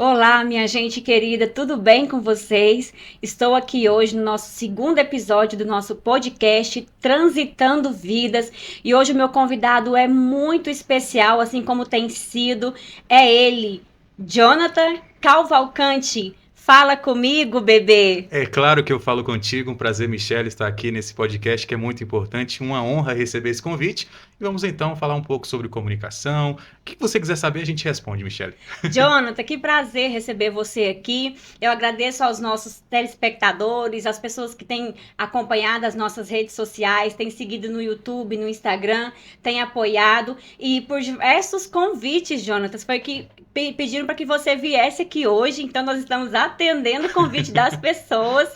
Olá, minha gente querida, tudo bem com vocês? Estou aqui hoje no nosso segundo episódio do nosso podcast Transitando Vidas e hoje o meu convidado é muito especial, assim como tem sido, é ele, Jonathan Cavalcante. Fala comigo, bebê! É claro que eu falo contigo, um prazer, Michelle, estar aqui nesse podcast que é muito importante, uma honra receber esse convite. E vamos então falar um pouco sobre comunicação. O que você quiser saber, a gente responde, Michelle. Jonathan, que prazer receber você aqui. Eu agradeço aos nossos telespectadores, às pessoas que têm acompanhado as nossas redes sociais, têm seguido no YouTube, no Instagram, têm apoiado e por diversos convites, Jonathan, foi que pediram para que você viesse aqui hoje, então nós estamos atendendo o convite das pessoas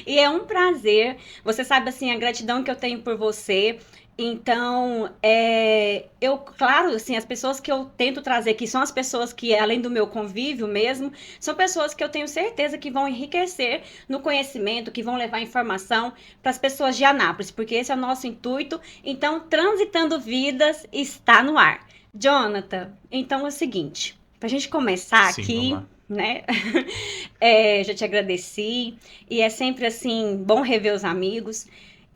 e é um prazer. Você sabe assim a gratidão que eu tenho por você. Então, claro, assim, as pessoas que eu tento trazer aqui são as pessoas que, além do meu convívio mesmo, são pessoas que eu tenho certeza que vão enriquecer no conhecimento, que vão levar informação para as pessoas de Anápolis, porque esse é o nosso intuito. Então, Transitando Vidas está no ar. Jonathan, então é o seguinte, para a gente começar Sim, vamos aqui, lá. né? Já te agradeci, e é sempre assim, bom rever os amigos.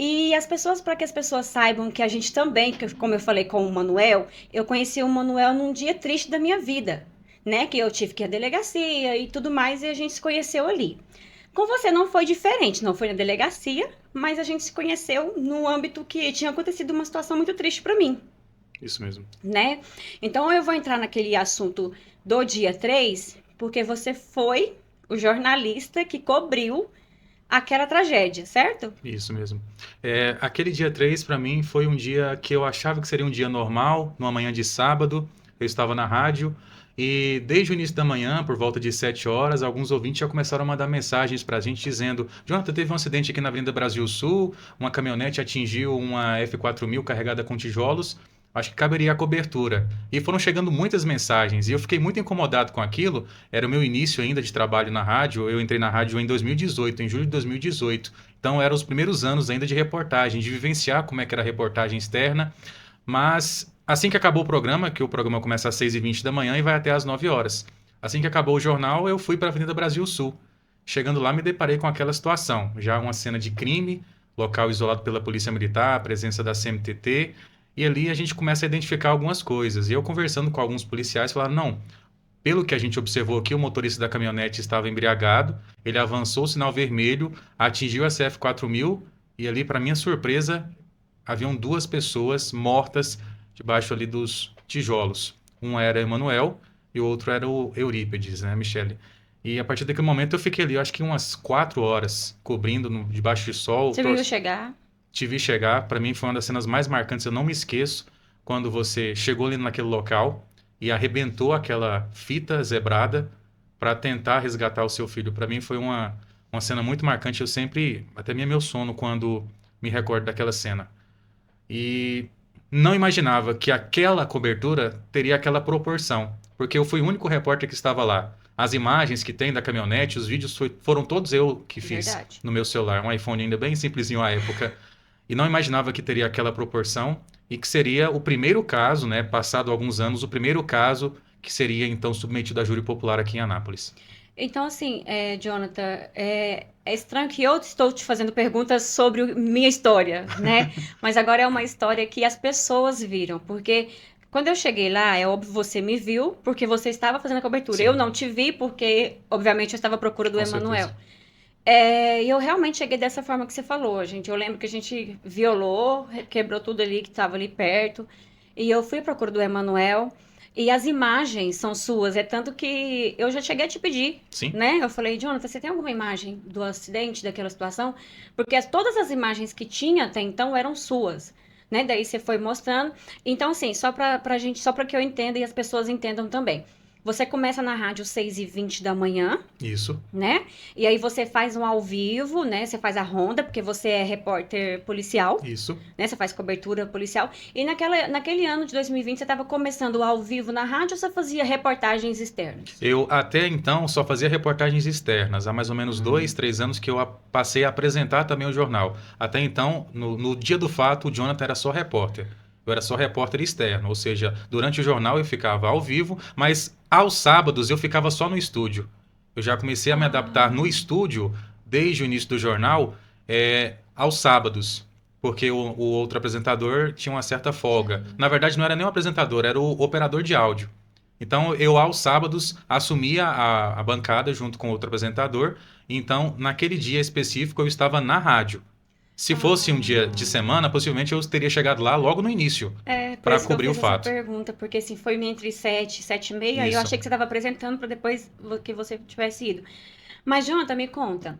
E as pessoas, para que as pessoas saibam que a gente também, como eu falei com o Manuel, eu conheci o Manuel num dia triste da minha vida, né? Que eu tive que ir à delegacia e tudo mais, e a gente se conheceu ali. Com você não foi diferente, não foi na delegacia, mas a gente se conheceu no âmbito que tinha acontecido uma situação muito triste para mim, Isso mesmo. né? Então eu vou entrar naquele assunto do dia 3, porque você foi o jornalista que cobriu aquela tragédia, certo? Isso mesmo. Aquele dia 3 para mim foi um dia que eu achava que seria um dia normal, numa manhã de sábado. Eu estava na rádio e desde o início da manhã, por volta de 7 horas, alguns ouvintes já começaram a mandar mensagens para a gente dizendo: Jonathan, teve um acidente aqui na Avenida Brasil Sul, uma caminhonete atingiu uma F4000 carregada com tijolos. Acho que caberia a cobertura. E foram chegando muitas mensagens e eu fiquei muito incomodado com aquilo. Era o meu início ainda de trabalho na rádio. Eu entrei na rádio em 2018, em julho de 2018. Então eram os primeiros anos ainda de reportagem, de vivenciar como é que era a reportagem externa. Mas assim que acabou o programa, que o programa começa às 6h20 da manhã e vai até às 9 horas. Assim que acabou o jornal, eu fui para a Avenida Brasil Sul. Chegando lá, me deparei com aquela situação. Já uma cena de crime, local isolado pela Polícia Militar, a presença da CMTT. E ali a gente começa a identificar algumas coisas. E eu conversando com alguns policiais, falaram, não, pelo que a gente observou aqui, o motorista da caminhonete estava embriagado, ele avançou o sinal vermelho, atingiu a CF4000 e ali, para minha surpresa, haviam duas pessoas mortas debaixo ali dos tijolos. Um era Emanuel e o outro era o Eurípides, né, Michele? E a partir daquele momento eu fiquei ali, eu acho que umas 4 horas, cobrindo debaixo de sol. Você me viu chegar? Te vi chegar, para mim foi uma das cenas mais marcantes, eu não me esqueço, quando você chegou ali naquele local e arrebentou aquela fita zebrada para tentar resgatar o seu filho. Para mim foi uma cena muito marcante, eu sempre, até me é meu sono quando me recordo daquela cena. E não imaginava que aquela cobertura teria aquela proporção, porque eu fui o único repórter que estava lá. As imagens que tem da caminhonete, os vídeos foram todos eu que fiz Verdade. no meu celular, um iPhone ainda bem simplesinho à época. E não imaginava que teria aquela proporção e que seria o primeiro caso, né, passado alguns anos, o primeiro caso que seria então submetido à júri popular aqui em Anápolis. Então, assim, Jonathan, é estranho que eu estou te fazendo perguntas sobre minha história, né? Mas agora é uma história que as pessoas viram, porque quando eu cheguei lá, é óbvio, você me viu, porque você estava fazendo a cobertura. Eu Sim, não te vi, porque, obviamente, eu estava à procura do com Emanuel. certeza. E eu realmente cheguei dessa forma que você falou, gente. Eu lembro que a gente violou, quebrou tudo ali que estava ali perto. E eu fui à procura do Emanuel. E as imagens são suas. É tanto que eu já cheguei a te pedir, Sim, né? Eu falei, Jonathan, você tem alguma imagem do acidente, daquela situação? Porque todas as imagens que tinha até então eram suas. Né? Daí você foi mostrando. Então, assim, só pra gente, só para que eu entenda e as pessoas entendam também. Você começa na rádio 6h20 da manhã, isso, né? E aí você faz um ao vivo, né? Você faz a ronda, porque você é repórter policial, isso. né? Você faz cobertura policial. E naquele ano de 2020, você estava começando ao vivo na rádio ou você fazia reportagens externas? Eu até então só fazia reportagens externas. Há mais ou menos 2, 3 anos que eu passei a apresentar também o jornal. Até então, no dia do fato, o Jonathan era só repórter. Eu era só repórter externo, ou seja, durante o jornal eu ficava ao vivo, mas aos sábados eu ficava só no estúdio. Eu já comecei a me adaptar no estúdio, desde o início do jornal, aos sábados, porque o outro apresentador tinha uma certa folga. Na verdade, não era nem o apresentador, era o operador de áudio. Então, eu, aos sábados, assumia a bancada junto com outro apresentador. Então, naquele dia específico, eu estava na rádio. Se fosse um dia de semana, possivelmente eu teria chegado lá logo no início, Por para isso que eu cobrir o fiz essa fato. pergunta, porque assim, foi entre 7 e 7 e meia, aí eu Isso. achei que você estava apresentando para depois que você tivesse ido. Mas, Jonathan, me conta.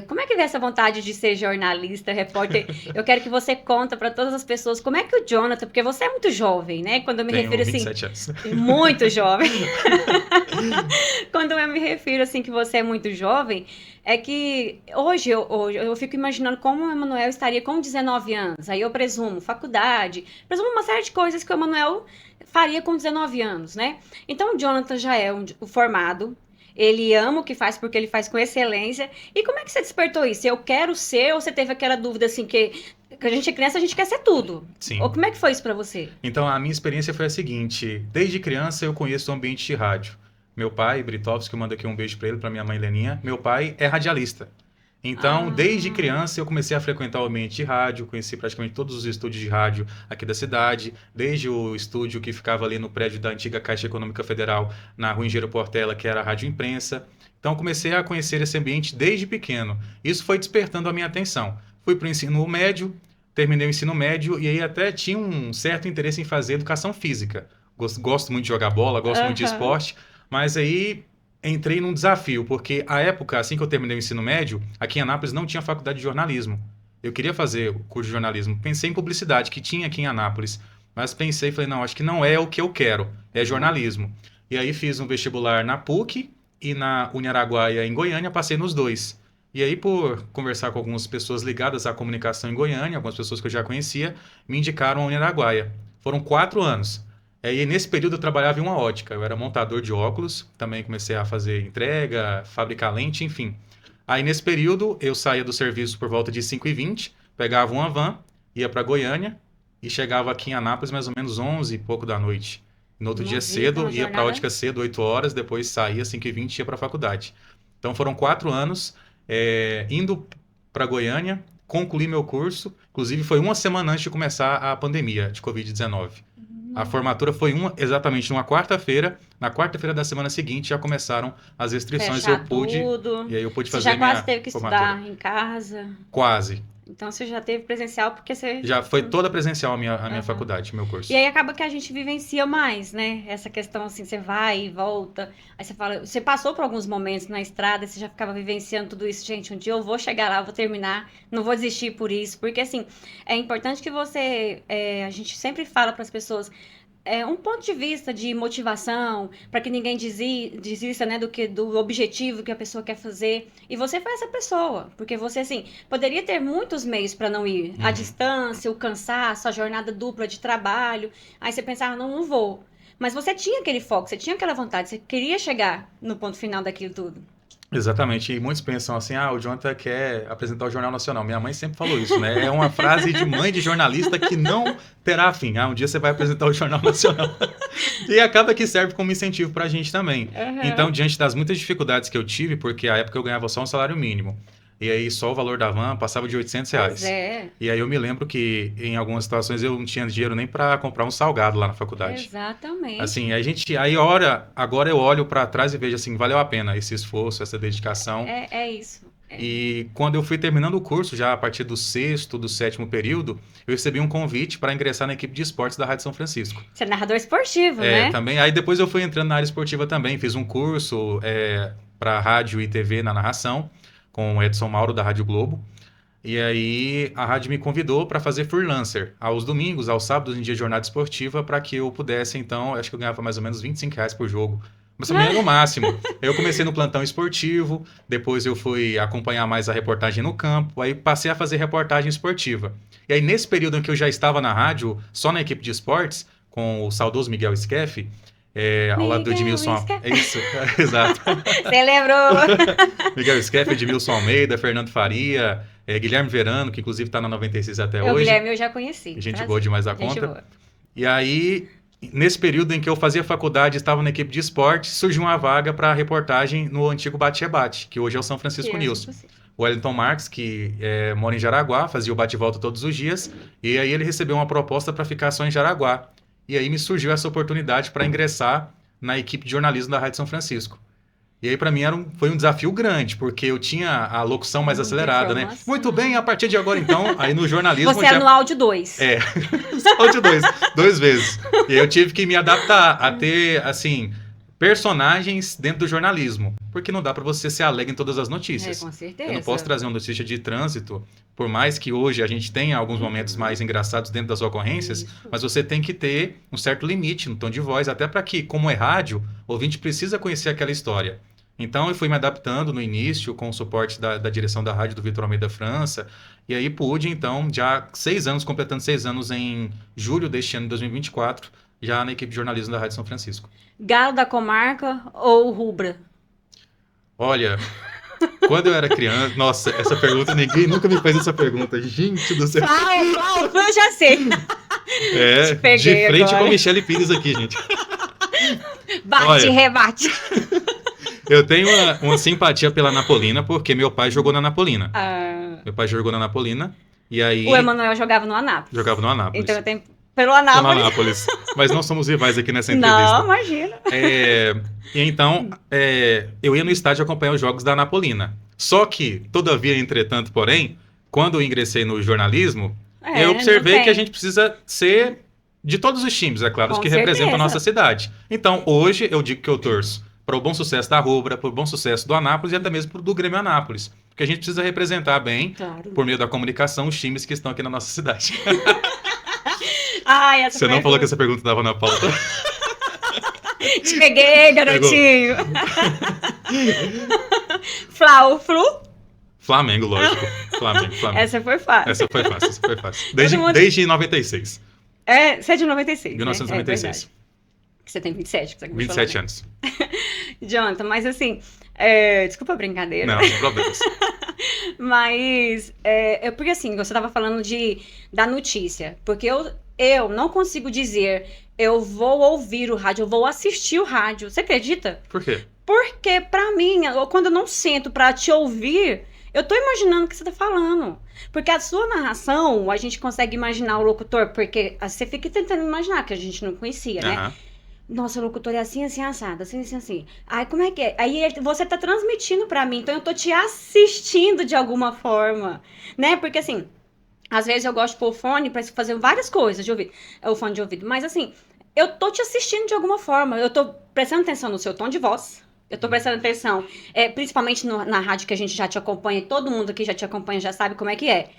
Como é que vem essa vontade de ser jornalista, repórter? Eu quero que você conta para todas as pessoas como é que o Jonathan, porque você é muito jovem, né? Quando eu me Tenho refiro assim, 27 anos. muito jovem. Quando eu me refiro assim que você é muito jovem, é que hoje eu fico imaginando como o Emanuel estaria com 19 anos. Aí eu presumo faculdade, presumo uma série de coisas que o Emanuel faria com 19 anos, né? Então o Jonathan já é um formado. Ele ama o que faz porque ele faz com excelência. E como é que você despertou isso? Eu quero ser, ou você teve aquela dúvida assim que a gente é criança, a gente quer ser tudo? Sim. Ou como é que foi isso pra você? Então, a minha experiência foi a seguinte: desde criança eu conheço o ambiente de rádio. Meu pai, Britovski, eu mando aqui um beijo para ele, para minha mãe Leninha. Meu pai é radialista. Então, desde criança eu comecei a frequentar o ambiente de rádio, conheci praticamente todos os estúdios de rádio aqui da cidade, desde o estúdio que ficava ali no prédio da antiga Caixa Econômica Federal, na Rua Engenheiro Portela, que era a Rádio Imprensa. Então, comecei a conhecer esse ambiente desde pequeno. Isso foi despertando a minha atenção. Fui para o ensino médio, terminei o ensino médio e aí até tinha um certo interesse em fazer educação física. Gosto muito de jogar bola, gosto muito de esporte, mas aí entrei num desafio, porque a época, assim que eu terminei o ensino médio, aqui em Anápolis não tinha faculdade de jornalismo. Eu queria fazer o curso de jornalismo. Pensei em publicidade, que tinha aqui em Anápolis, mas pensei e falei, não, acho que não é o que eu quero, é jornalismo. E aí fiz um vestibular na PUC e na Uniaraguaia, em Goiânia, passei nos dois. E aí, por conversar com algumas pessoas ligadas à comunicação em Goiânia, algumas pessoas que eu já conhecia, me indicaram a Uniaraguaia. Foram 4 anos. E nesse período eu trabalhava em uma ótica. Eu era montador de óculos, também comecei a fazer entrega, fabricar lente, enfim. Aí nesse período eu saía do serviço por volta de 5h20, pegava uma van, ia para Goiânia e chegava aqui em Anápolis mais ou menos 11 e pouco da noite. No outro dia cedo, ia para a ótica cedo, 8 horas, depois saía 5h20 e ia para a faculdade. Então foram 4 anos indo para Goiânia, concluí meu curso, inclusive foi uma semana antes de começar a pandemia de Covid-19. A formatura foi exatamente numa quarta-feira. Na quarta-feira da semana seguinte já começaram as restrições. Fechar tudo. E aí eu pude Você fazer já minha quase teve que formatura. estudar em casa. Quase. Então você já teve presencial porque você... Já foi toda presencial a minha faculdade, meu curso. E aí acaba que a gente vivencia mais, né? Essa questão assim, você vai e volta. Aí você fala, você passou por alguns momentos na estrada, você já ficava vivenciando tudo isso. Gente, um dia eu vou chegar lá, eu vou terminar, não vou desistir por isso. Porque assim, é importante que você... a gente sempre fala para as pessoas... um ponto de vista de motivação, para que ninguém desista, né, do objetivo que a pessoa quer fazer. E você foi essa pessoa, porque você, assim, poderia ter muitos meios para não ir. A distância, o cansaço, a jornada dupla de trabalho. Aí você pensava, não vou. Mas você tinha aquele foco, você tinha aquela vontade, você queria chegar no ponto final daquilo tudo. Exatamente, e muitos pensam assim, o Jonathan quer apresentar o Jornal Nacional. Minha mãe sempre falou isso, né? É uma frase de mãe de jornalista que não terá fim. Um dia você vai apresentar o Jornal Nacional. E acaba que serve como incentivo pra gente também. Então, diante das muitas dificuldades que eu tive, porque à época eu ganhava só um salário mínimo, e aí só o valor da van passava de R$800. Pois é. E aí eu me lembro que em algumas situações eu não tinha dinheiro nem para comprar um salgado lá na faculdade. Exatamente. Assim, agora eu olho para trás e vejo assim, valeu a pena esse esforço, essa dedicação. É isso. E quando eu fui terminando o curso, já a partir do 6º, do 7º período, eu recebi um convite para ingressar na equipe de esportes da Rádio São Francisco. Você é narrador esportivo, né? Também. Aí depois eu fui entrando na área esportiva também, fiz um curso para rádio e TV na narração, com o Edson Mauro, da Rádio Globo. E aí a rádio me convidou para fazer freelancer aos domingos, aos sábados, em dia de jornada esportiva, para que eu pudesse, então, acho que eu ganhava mais ou menos R$25 por jogo. Mas também era no máximo. Eu comecei no plantão esportivo, depois eu fui acompanhar mais a reportagem no campo, aí passei a fazer reportagem esportiva. E aí nesse período em que eu já estava na rádio, só na equipe de esportes, com o saudoso Miguel Skeff, ao lado do Edmilson. É isso, exato. Você lembrou? Miguel Skeff, Edmilson Almeida, Fernando Faria, Guilherme Verano, que inclusive está na 96 até O hoje. Guilherme eu já conheci. Gente prazer. boa demais da Gente conta. boa. E aí, nesse período em que eu fazia faculdade, estava na equipe de esporte, surgiu uma vaga para reportagem no antigo Bate-Rebate, que hoje é o São Francisco Que é News. possível. O Wellington Marques, que mora em Jaraguá, fazia o bate-volta todos os dias, e aí ele recebeu uma proposta para ficar só em Jaraguá. E aí me surgiu essa oportunidade para ingressar na equipe de jornalismo da Rádio São Francisco. E aí, para mim, foi um desafio grande, porque eu tinha a locução mais Muita acelerada, né? informação. Muito bem, a partir de agora, então, aí no jornalismo... Você é no áudio 2. Só de duas vezes. E aí eu tive que me adaptar a ter, assim, personagens dentro do jornalismo. Porque não dá para você ser alegre em todas as notícias. Com certeza. Eu não posso trazer uma notícia de trânsito, por mais que hoje a gente tenha alguns momentos mais engraçados dentro das ocorrências, Isso. mas você tem que ter um certo limite no tom de voz, até para que, como é rádio, o ouvinte precisa conhecer aquela história. Então eu fui me adaptando no início com o suporte da direção da rádio do Vitor Almeida França, e aí pude, então, já 6 anos, completando 6 anos em julho deste ano de 2024, já na equipe de jornalismo da Rádio São Francisco. Galo da comarca ou rubra? Olha, quando eu era criança... Nossa, essa pergunta, ninguém nunca me fez essa pergunta. Gente do céu. Flau, eu já sei. Te peguei de frente agora. com Michele Pires aqui, gente. Bate, Olha. rebate. Eu tenho uma simpatia pela Napolina, porque meu pai jogou na Napolina. Ah, Meu pai jogou na Napolina, e aí o Emanuel jogava no Anápolis. jogava no Anápolis. Então eu tenho pelo Tô no Anápolis. Anápolis. Mas não somos rivais aqui nessa entrevista. Não, imagina. E então, eu ia no estádio acompanhar os jogos da Napolina. Só que, todavia, entretanto, porém, quando eu ingressei no jornalismo, eu observei não que a tem. gente precisa ser de todos os times, é claro, os Com que representam a certeza. nossa cidade. Então, hoje, eu digo que eu torço para o bom sucesso da Rubra, para o bom sucesso do Anápolis e até mesmo do Grêmio Anápolis. Porque a gente precisa representar bem, Claro. por meio da comunicação, os times que estão aqui na nossa cidade. Ai, essa Você não foi falou que essa pergunta estava na pauta. Te peguei, garotinho. Flau, flu. Flamengo, lógico. Flamengo. Essa foi fácil. Essa foi fácil. mundo- Desde 96. Você é de 96, 1996. Né? É verdade. Que você tem 27, que você acabou de 27 falar, anos. né? Jonathan, mas assim, desculpa a brincadeira. Não, sem problemas. Mas, porque assim, você estava falando da notícia. Porque eu não consigo dizer, eu vou ouvir o rádio, eu vou assistir o rádio. Você acredita? Por quê? Porque, pra mim, quando eu não sento pra te ouvir, eu tô imaginando o que você tá falando. Porque a sua narração, a gente consegue imaginar o locutor, porque você fica tentando imaginar, que a gente não conhecia, né? Aham. Nossa, o locutor é assim, assim, assado, assim, assim, assim. Aí, como é que é? Aí você tá transmitindo pra mim, então eu tô te assistindo de alguma forma, né? Porque, assim, às vezes eu gosto de pôr o fone pra fazer várias coisas de ouvido, o fone de ouvido, mas, assim, eu tô te assistindo de alguma forma, eu tô prestando atenção no seu tom de voz, eu tô prestando atenção, principalmente na rádio que a gente já te acompanha, todo mundo aqui já te acompanha, já sabe como é que é.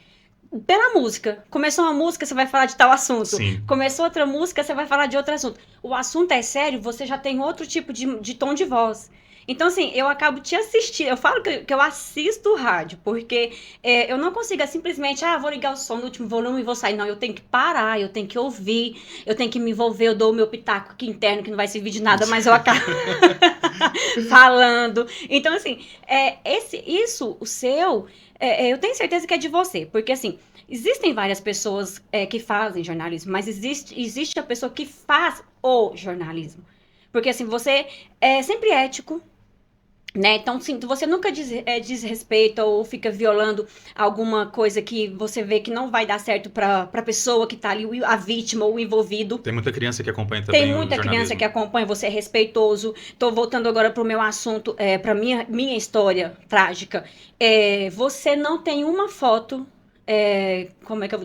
Pela música. Começou uma música, você vai falar de tal assunto. Sim. Começou outra música, você vai falar de outro assunto. O assunto é sério, você já tem outro tipo de tom de voz. Então, assim, eu acabo te assistindo. Eu falo que eu assisto o rádio, porque eu não consigo simplesmente, vou ligar o som no último volume e vou sair. Não, eu tenho que parar, eu tenho que ouvir, eu tenho que me envolver, eu dou o meu pitaco aqui interno, que não vai servir de nada, mas eu acabo falando. Então, assim, o seu... eu tenho certeza que é de você, porque assim, existem várias pessoas que fazem jornalismo, mas existe a pessoa que faz o jornalismo. Porque assim, você é sempre ético, né? Então, sim, você nunca desrespeita ou fica violando alguma coisa que você vê que não vai dar certo pra pessoa que tá ali, a vítima ou o envolvido. Tem muita criança que acompanha também Tem o muita criança jornalismo. que acompanha, você é respeitoso. Tô voltando agora pro meu assunto, pra minha história trágica. Você não tem uma foto,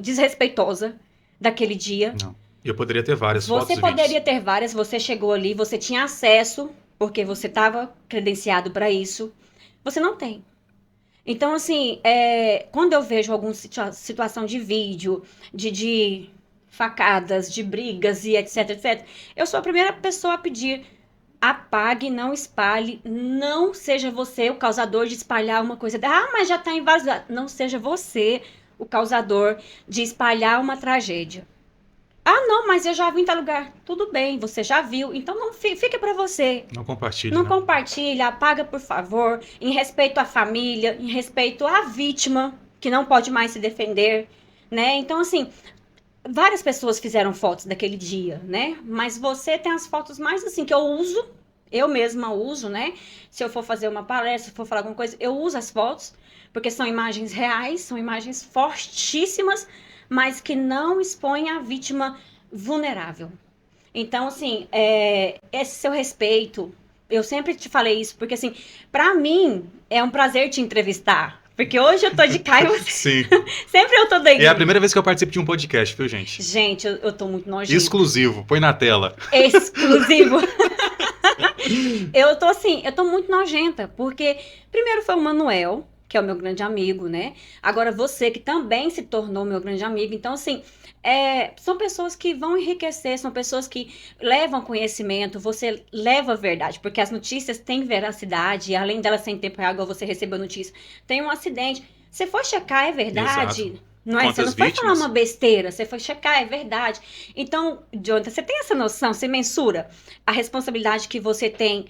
desrespeitosa daquele dia. Não. Eu poderia ter várias fotos Você e poderia vídeos. ter várias, você chegou ali, você tinha acesso, porque você estava credenciado para isso. Você não tem. Então, assim, quando eu vejo alguma situação de vídeo, de facadas, de brigas e etc, etc, eu sou a primeira pessoa a pedir: apague, não espalhe, não seja você o causador de espalhar uma coisa. Mas já está invasado. Não seja você o causador de espalhar uma tragédia. Não, mas eu já vi em tal lugar. Tudo bem, você já viu, então não fica pra você. Não compartilhe, Não né? compartilha, apaga, por favor, em respeito à família, em respeito à vítima, que não pode mais se defender, né? Então, assim, várias pessoas fizeram fotos daquele dia, né? Mas você tem as fotos mais, assim, que eu uso, eu mesma uso, né? Se eu for fazer uma palestra, se for falar alguma coisa, eu uso as fotos, porque são imagens reais, são imagens fortíssimas, mas que não expõem a vítima vulnerável. Então, assim, esse seu respeito, eu sempre te falei isso, porque, assim, pra mim, é um prazer te entrevistar. Porque hoje eu tô de cá e você... Sim. Sempre eu tô daí. É a primeira vez que eu participo de um podcast, viu, gente? Gente, eu tô muito nojenta. Exclusivo, põe na tela. Exclusivo. Eu tô muito nojenta, porque primeiro foi o Manuel, que é o meu grande amigo, né? Agora você, que também se tornou meu grande amigo. Então, assim, são pessoas que vão enriquecer, são pessoas que levam conhecimento, você leva a verdade, porque as notícias têm veracidade, e além delas serem em tempo real, igual você recebeu notícia, tem um acidente. Você foi checar, é verdade? Exato. Não é? Você não Quantas foi vítimas? falar uma besteira, você foi checar, é verdade. Então, Jonathan, você tem essa noção, você mensura a responsabilidade que você tem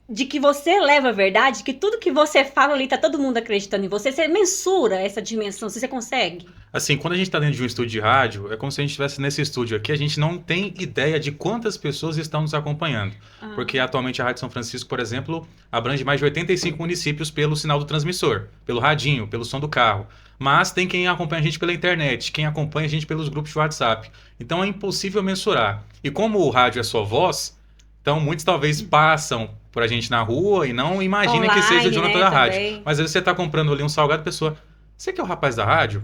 de que você leva a verdade, que tudo que você fala ali, tá todo mundo acreditando em você. Você mensura essa dimensão, se você consegue. Assim, quando a gente está dentro de um estúdio de rádio, é como se a gente estivesse nesse estúdio aqui, a gente não tem ideia de quantas pessoas estão nos acompanhando. Porque atualmente a Rádio São Francisco, por exemplo, abrange mais de 85 municípios pelo sinal do transmissor, pelo radinho, pelo som do carro. Mas tem quem acompanha a gente pela internet, quem acompanha a gente pelos grupos de WhatsApp. Então é impossível mensurar. E como o rádio é sua voz, então muitos talvez passam por a gente na rua e não imaginem que seja o Jonathan, né, da rádio. Também. Mas às vezes você está comprando ali um salgado, a pessoa... Você que é o rapaz da rádio?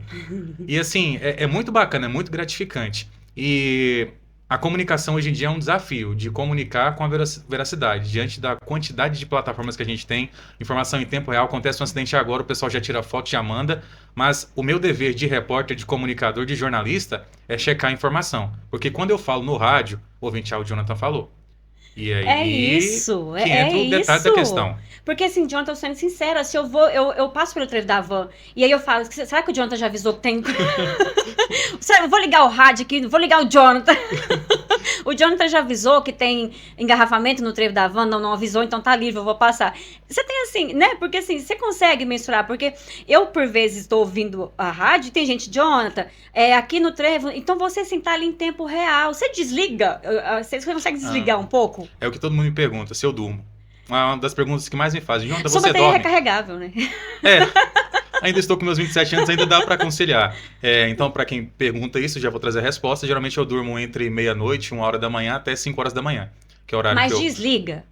E assim, é muito bacana, é muito gratificante. E a comunicação hoje em dia é um desafio de comunicar com a veracidade. Diante da quantidade de plataformas que a gente tem, informação em tempo real, acontece um acidente agora, o pessoal já tira foto, já manda. Mas o meu dever de repórter, de comunicador, de jornalista, é checar a informação. Porque quando eu falo no rádio, ouvinte, o Jonathan falou. E aí É isso, que entra o detalhe da questão. Porque assim, Jonathan, sendo sincera, se eu vou, eu passo pelo trevo da van, e aí eu falo, será que o Jonathan já avisou que tem... Eu vou ligar o rádio aqui, vou ligar o Jonathan. O Jonathan já avisou que tem engarrafamento no trevo da van, não avisou, então tá livre, eu vou passar. Você tem assim, né? Porque assim, você consegue mensurar, porque eu por vezes estou ouvindo a rádio e tem gente, Jonathan, aqui no trevo, então você assim, tá ali em tempo real, você desliga? Você consegue desligar um pouco? É o que todo mundo me pergunta, se eu durmo. Uma das perguntas que mais me fazem, Jonathan, Sua você bateria dorme? é recarregável, né? Ainda estou com meus 27 anos, ainda dá para conciliar. Então, para quem pergunta isso, já vou trazer a resposta. Geralmente eu durmo entre meia-noite, 1 hora da manhã, até 5 horas da manhã. Que é o horário Mas que eu... desliga?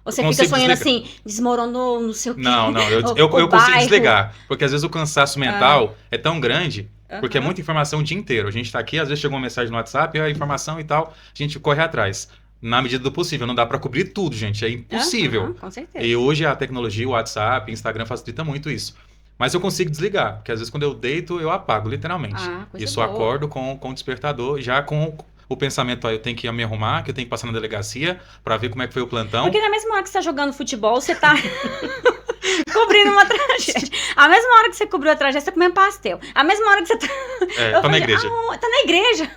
Ou você fica Consigo sonhando desligar. assim, desmoronou, não sei o quê. Não, eu o consigo bairro. desligar. Porque às vezes o cansaço mental é tão grande, porque é Aham. muita informação o dia inteiro. A gente está aqui, às vezes chega uma mensagem no WhatsApp, a informação e tal, a gente corre atrás. Na medida do possível, não dá para cobrir tudo, gente, é impossível. Aham, com certeza. E hoje a tecnologia, o WhatsApp, Instagram facilita muito isso. Mas eu consigo desligar, porque às vezes quando eu deito, eu apago, literalmente. Coisa Isso boa. eu acordo com o despertador, já com o pensamento, eu tenho que ir me arrumar, que eu tenho que passar na delegacia para ver como é que foi o plantão. Porque na mesma hora que você tá jogando futebol, você tá cobrindo uma tragédia. A mesma hora que você cobriu a tragédia, você tá comendo pastel. A mesma hora que você tá... Tá na igreja. Tá na igreja.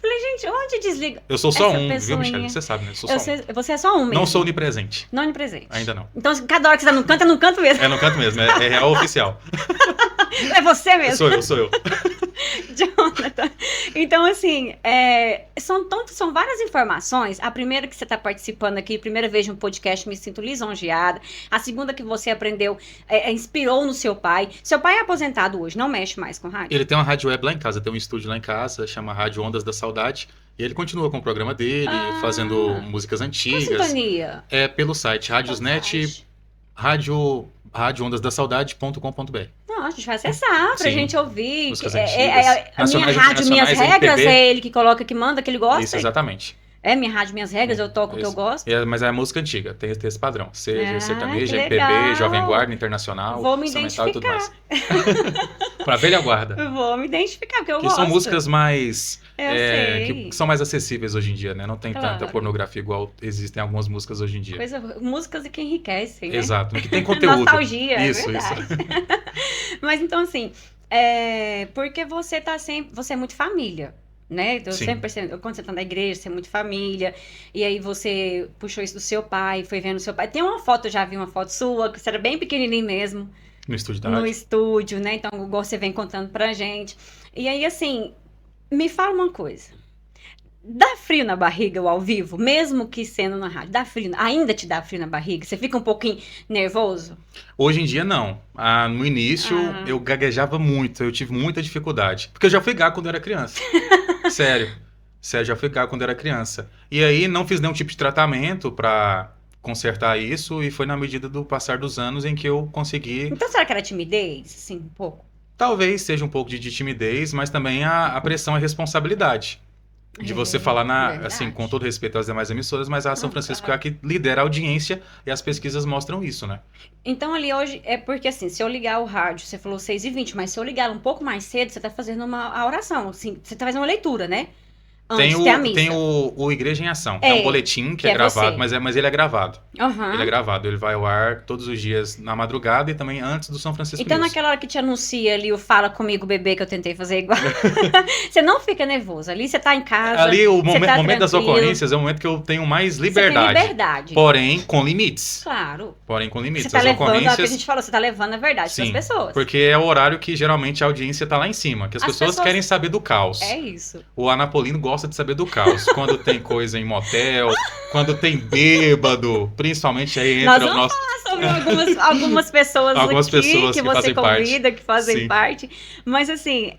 Falei, gente, onde desliga? Eu sou só essa viu, pessoinha? Michele? Você sabe, né? Eu sou só Você é só um mesmo. Não sou onipresente. Não onipresente. Ainda não. Então, cada hora que você tá no canto, é no canto mesmo. É no canto mesmo, é real oficial. É você mesmo. Sou eu. Jonathan. Então, assim, são várias informações. A primeira que você está participando aqui, primeira vez de um podcast, me sinto lisonjeada. A segunda que você aprendeu, inspirou no seu pai. Seu pai é aposentado hoje, não mexe mais com rádio? Ele tem uma rádio web lá em casa, tem um estúdio lá em casa, chama Rádio Ondas da Saudade. E ele continua com o programa dele, fazendo músicas Qual antigas. sintonia? É pelo site Radiosnet, radioondasdasaudade.com.br. Não, a gente vai acessar pra Sim. gente ouvir. Músicas A antigas, minha nacionais, rádio, minhas internacionais, regras, MPB. é ele que coloca, que manda, que ele gosta. Isso, exatamente. É minha rádio, minhas regras, eu toco o que eu Isso. gosto. Mas é música antiga, tem esse padrão. Seja sertaneja, que MPB, legal. Jovem Guarda, Internacional, Vou me instrumental e tudo mais. identificar. Pra velha guarda. Eu vou me identificar, porque eu Que gosto. são músicas mais... Eu sei. que são mais acessíveis hoje em dia, né? Não tem Claro. tanta pornografia igual existem algumas músicas hoje em dia. Músicas que enriquecem, né? Exato, que tem conteúdo. Nostalgia, Isso. é verdade. Mas então, assim, porque você é muito família, né? Então, Sim. sempre percebo, quando você tá na igreja, você é muito família, e aí você puxou isso do seu pai, foi vendo o seu pai. Tem uma foto, eu já vi uma foto sua, que você era bem pequenininho mesmo. No estúdio da no rádio. estúdio, né? Então, igual você vem contando pra gente. E aí, assim, me fala uma coisa. Dá frio na barriga o ao vivo, mesmo que sendo na rádio? Dá frio, ainda te dá frio na barriga? Você fica um pouquinho nervoso? Hoje em dia, não. No início, Ah, eu gaguejava muito, eu tive muita dificuldade. Porque eu já fui gago quando eu era criança. Sério. Sério, já fui gago quando eu era criança. E aí, não fiz nenhum tipo de tratamento pra consertar isso, e foi na medida do passar dos anos em que eu consegui. então será que era timidez? Assim, um pouco? Talvez seja um pouco de timidez, mas também a pressão e responsabilidade. De você É, falar assim, com verdade. todo respeito às demais emissoras, mas a São Não, Francisco é a claro. que lidera a audiência e as pesquisas mostram isso, né? Então ali hoje, é porque assim, se eu ligar o rádio, você falou 6h20, mas se eu ligar um pouco mais cedo, você tá fazendo a oração, assim, você tá fazendo uma leitura, né? Tem Antes, tem a o, tem missa. o Igreja em Ação, que é um É, boletim que que é é gravado, você. mas ele é gravado. Ele é Aham. gravado, ele vai ao ar todos os dias na madrugada e também antes do São Francisco Então, News. naquela hora que te anuncia ali o Fala Comigo, bebê, que eu tentei fazer igual, você não fica nervoso. Ali você tá em casa, Ali, o você tá momento das tranquilo, ocorrências é o momento que eu tenho mais você tem liberdade, liberdade. porém com limites. Claro. Porém com Você limites. tá As levando, é o que a ocorrências, gente falou, você tá levando a verdade pras sim, pessoas. porque é o horário que geralmente a audiência tá lá em cima, que as As pessoas querem pessoas. saber do É caos. isso. O Anapolino gosta de saber do caos. Quando tem coisa em motel, quando tem bêbado, principalmente aí Nós entra o vamos nosso. falar sobre algumas pessoas Algumas aqui pessoas que que você fazem parte. convida, que fazem Sim. parte. Mas assim,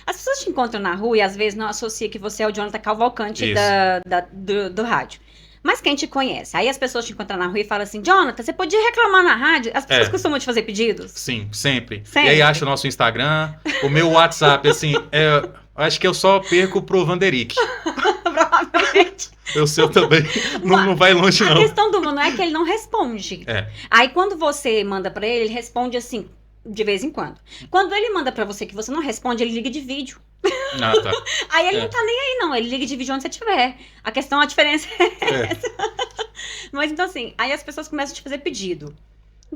as pessoas te encontram na rua e às vezes não associam que você é o Jonathan Cavalcante Isso. do rádio. Mas quem te conhece? Aí as pessoas te encontram na rua e falam assim, Jonathan, você podia reclamar na rádio? As pessoas É. costumam te fazer pedidos? Sim, sempre. Sempre. E aí acha o nosso Instagram, o meu WhatsApp, assim, acho que eu só perco pro Vanderick. Provavelmente. O seu também não vai longe, A não. questão do mano é que ele não responde. É. Aí quando você manda pra ele, ele responde assim, de vez em quando. Quando ele manda pra você que você não responde, ele liga de vídeo. Ah, tá. Aí ele É. não tá nem aí, não. Ele liga de vídeo onde você estiver. A questão, a diferença é. É. Mas então, assim, aí as pessoas começam a te fazer pedido.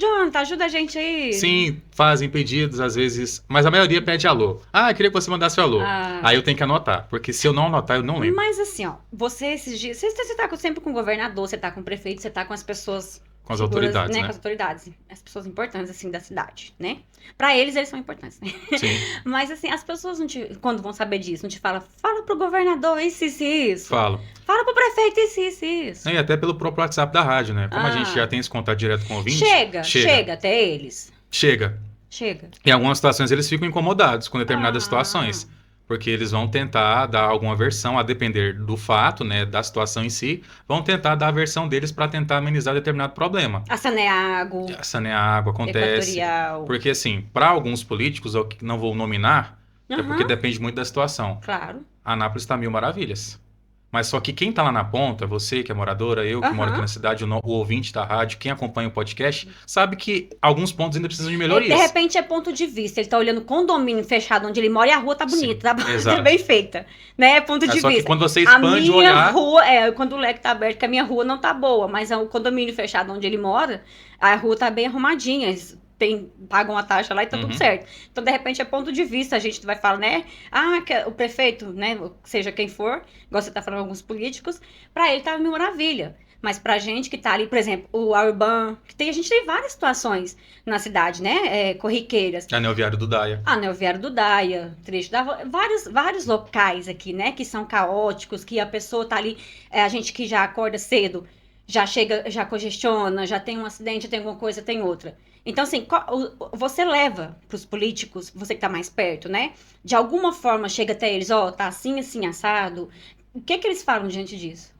Jonathan, ajuda a gente aí. Sim, fazem pedidos às vezes, mas a maioria pede alô. Ah, eu queria que você mandasse o alô. Ah. Aí eu tenho que anotar, porque se eu não anotar, eu não lembro. Mas assim, ó, você esses dias. Você tá sempre com o governador, você tá com o prefeito, você tá com as pessoas. Com as figuras, autoridades, né? Com as autoridades. As pessoas importantes, assim, da cidade, né? Pra eles são importantes, né? Sim, Mas assim, as pessoas não te. Quando vão saber disso, não te falam, fala pro governador isso, isso. falo. Fala pro prefeito isso. E até pelo próprio WhatsApp da rádio, né? Como a gente já tem esse contato direto com o ouvinte. Chega até eles. Chega. Chega. Em algumas situações eles ficam incomodados com determinadas Ah. situações. Porque eles vão tentar dar alguma versão, a depender do fato, né, da situação em si, vão tentar dar a versão deles para tentar amenizar determinado problema. A Saneago, A Saneágua acontece. Equatorial. Porque, assim, para alguns políticos, eu não vou nominar, é porque depende muito da situação. Claro. Anápolis está mil maravilhas. Mas só que quem tá lá na ponta, você que é moradora, eu que moro aqui na cidade, o ouvinte da rádio, quem acompanha o podcast, sabe que alguns pontos ainda precisam de melhorias. De repente é ponto de vista. Ele tá olhando o condomínio fechado onde ele mora e a rua tá bonita, tá exato. bem feita. Né? É ponto de Só que vista. quando você A expande o minha olhar... rua, quando o leque tá aberto, que a minha rua não tá boa, mas o condomínio fechado onde ele mora, a rua tá bem arrumadinha. Eles pagam a taxa lá e tá tudo certo. Então, de repente, é ponto de vista. A gente vai falar, né? Que o prefeito, né? Seja quem for, igual você tá falando alguns políticos, pra ele tá mil maravilha. Mas pra gente que tá ali, por exemplo, o Urban, a gente tem várias situações na cidade, né? Corriqueiras. Anel Viário do Daia. Anel Viário do Daia, trecho da vários locais aqui, né? Que são caóticos, que a pessoa tá ali, a gente que já acorda cedo, já chega, já congestiona, já tem um acidente, tem alguma coisa, tem outra. Então, assim, você leva pros políticos, você que tá mais perto, né? De alguma forma chega até eles, tá assim, assim, assado. O que eles falam diante disso?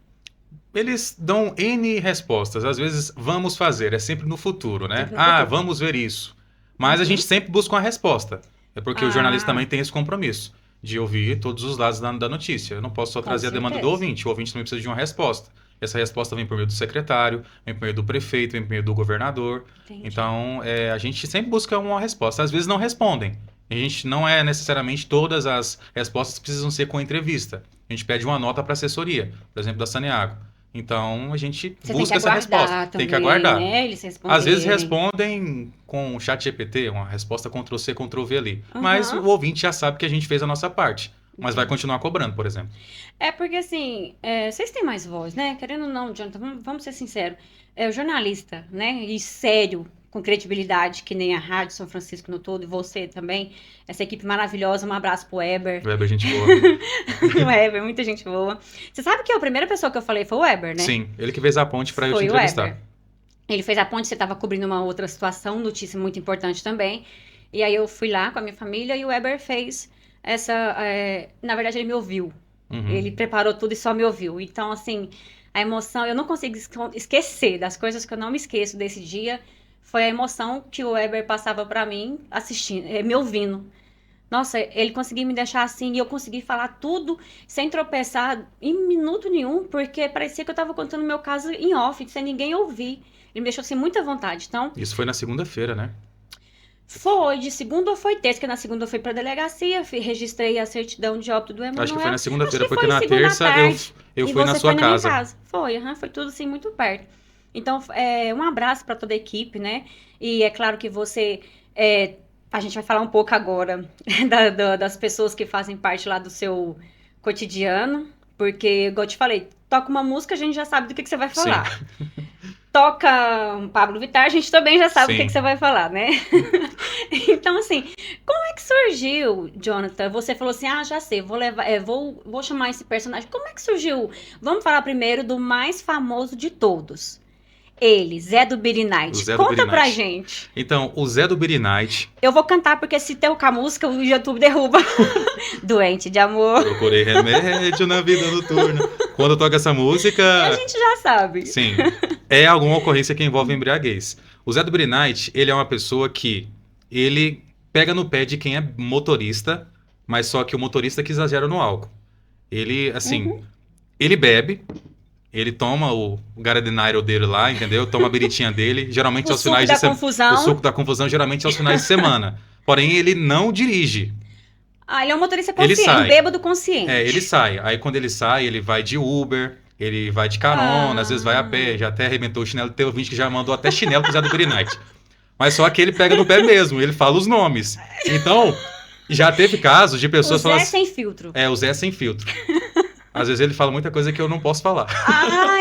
Eles dão N respostas. Às vezes, vamos fazer. É sempre no futuro, né? Sempre no futuro. Vamos ver isso. Mas a gente sempre busca uma resposta. É porque o jornalista também tem esse compromisso de ouvir todos os lados da notícia. Eu não posso só trazer a demanda do ouvinte. O ouvinte também precisa de uma resposta. Essa resposta vem por meio do secretário, vem por meio do prefeito, vem por meio do governador. Entendi. Então, a gente sempre busca uma resposta. Às vezes não respondem. A gente não é necessariamente todas as respostas precisam ser com entrevista. A gente pede uma nota para assessoria, por exemplo, da Saneago. Então, a gente busca essa resposta. Tem que aguardar. Né? Eles Às vezes respondem com o chat GPT, uma resposta Ctrl-C, Ctrl-V ali. Mas o ouvinte já sabe que a gente fez a nossa parte. Mas vai continuar cobrando, por exemplo. Porque assim, vocês têm mais voz, né? Querendo ou não, Jonathan, vamos ser sinceros. O jornalista, né? E sério, com credibilidade, que nem a Rádio São Francisco no todo, e você também, essa equipe maravilhosa, um abraço pro Weber. Weber, gente boa. O Weber, muita gente boa. Você sabe que a primeira pessoa que eu falei foi o Weber, né? Sim, ele que fez a ponte pra eu te Foi o entrevistar. Weber. Ele fez a ponte, você estava cobrindo uma outra situação, notícia muito importante também. E aí eu fui lá com a minha família e o Weber fez essa... na verdade, ele me ouviu. Uhum. Ele preparou tudo e só me ouviu. Então, assim, a emoção... Eu não consigo esquecer das coisas que eu não me esqueço desse dia. Foi a emoção que o Weber passava pra mim assistindo, me ouvindo. Nossa, ele conseguiu me deixar assim e eu consegui falar tudo sem tropeçar em minuto nenhum, porque parecia que eu tava contando meu caso em off, sem ninguém ouvir. Ele me deixou assim muita vontade. Então, Isso foi na segunda-feira, né? foi de segunda ou foi terça, que na segunda eu fui pra delegacia, registrei a certidão de óbito do Emanuel. Acho que foi na segunda-feira, Acho que porque foi na segunda terça tarde. eu E fui na você sua foi na minha casa. casa. Foi, foi tudo assim muito perto. Então, um abraço para toda a equipe, né? E é claro que você... a gente vai falar um pouco agora das pessoas que fazem parte lá do seu cotidiano, porque, igual eu te falei, toca uma música, a gente já sabe do que você vai falar. Sim. Toca um Pablo Vittar, a gente também já sabe Sim. o que você vai falar, né? Então, assim, como é que surgiu, Jonathan? Você falou assim, já sei, vou levar, vou chamar esse personagem. Como é que surgiu? Vamos falar primeiro do mais famoso de todos. Ele, Zé do Billy Knight. Zé do Conta Billy pra Knight. gente. Então, o Zé do Billy Knight, Eu vou cantar, porque se tocar música, o YouTube derruba. Doente de amor. procurei remédio na vida noturna. Quando toca essa música... A gente já sabe. Sim, é alguma ocorrência que envolve embriaguez. O Zé do Billy Knight, ele é uma pessoa que ele pega no pé de quem é motorista, mas só que o motorista que exagera no álcool. Ele, assim, ele bebe, ele toma o Garadenairo dele lá, entendeu? Toma a biritinha dele, geralmente O aos suco finais da de semana. confusão. O suco da confusão, geralmente aos finais de semana. Porém, ele não dirige. Ele é um motorista Ele consciente, sai. um bêbado consciente. Ele sai. Aí quando ele sai, ele vai de Uber, ele vai de carona, às vezes vai a pé, já até arrebentou o chinelo. Tem ouvinte que já mandou até chinelo pro Zé do Billy Knight. Mas só que ele pega no pé mesmo, ele fala os nomes. Então, já teve casos de pessoas O Zé falando sem filtro. o Zé sem filtro. Às vezes ele fala muita coisa que eu não posso falar.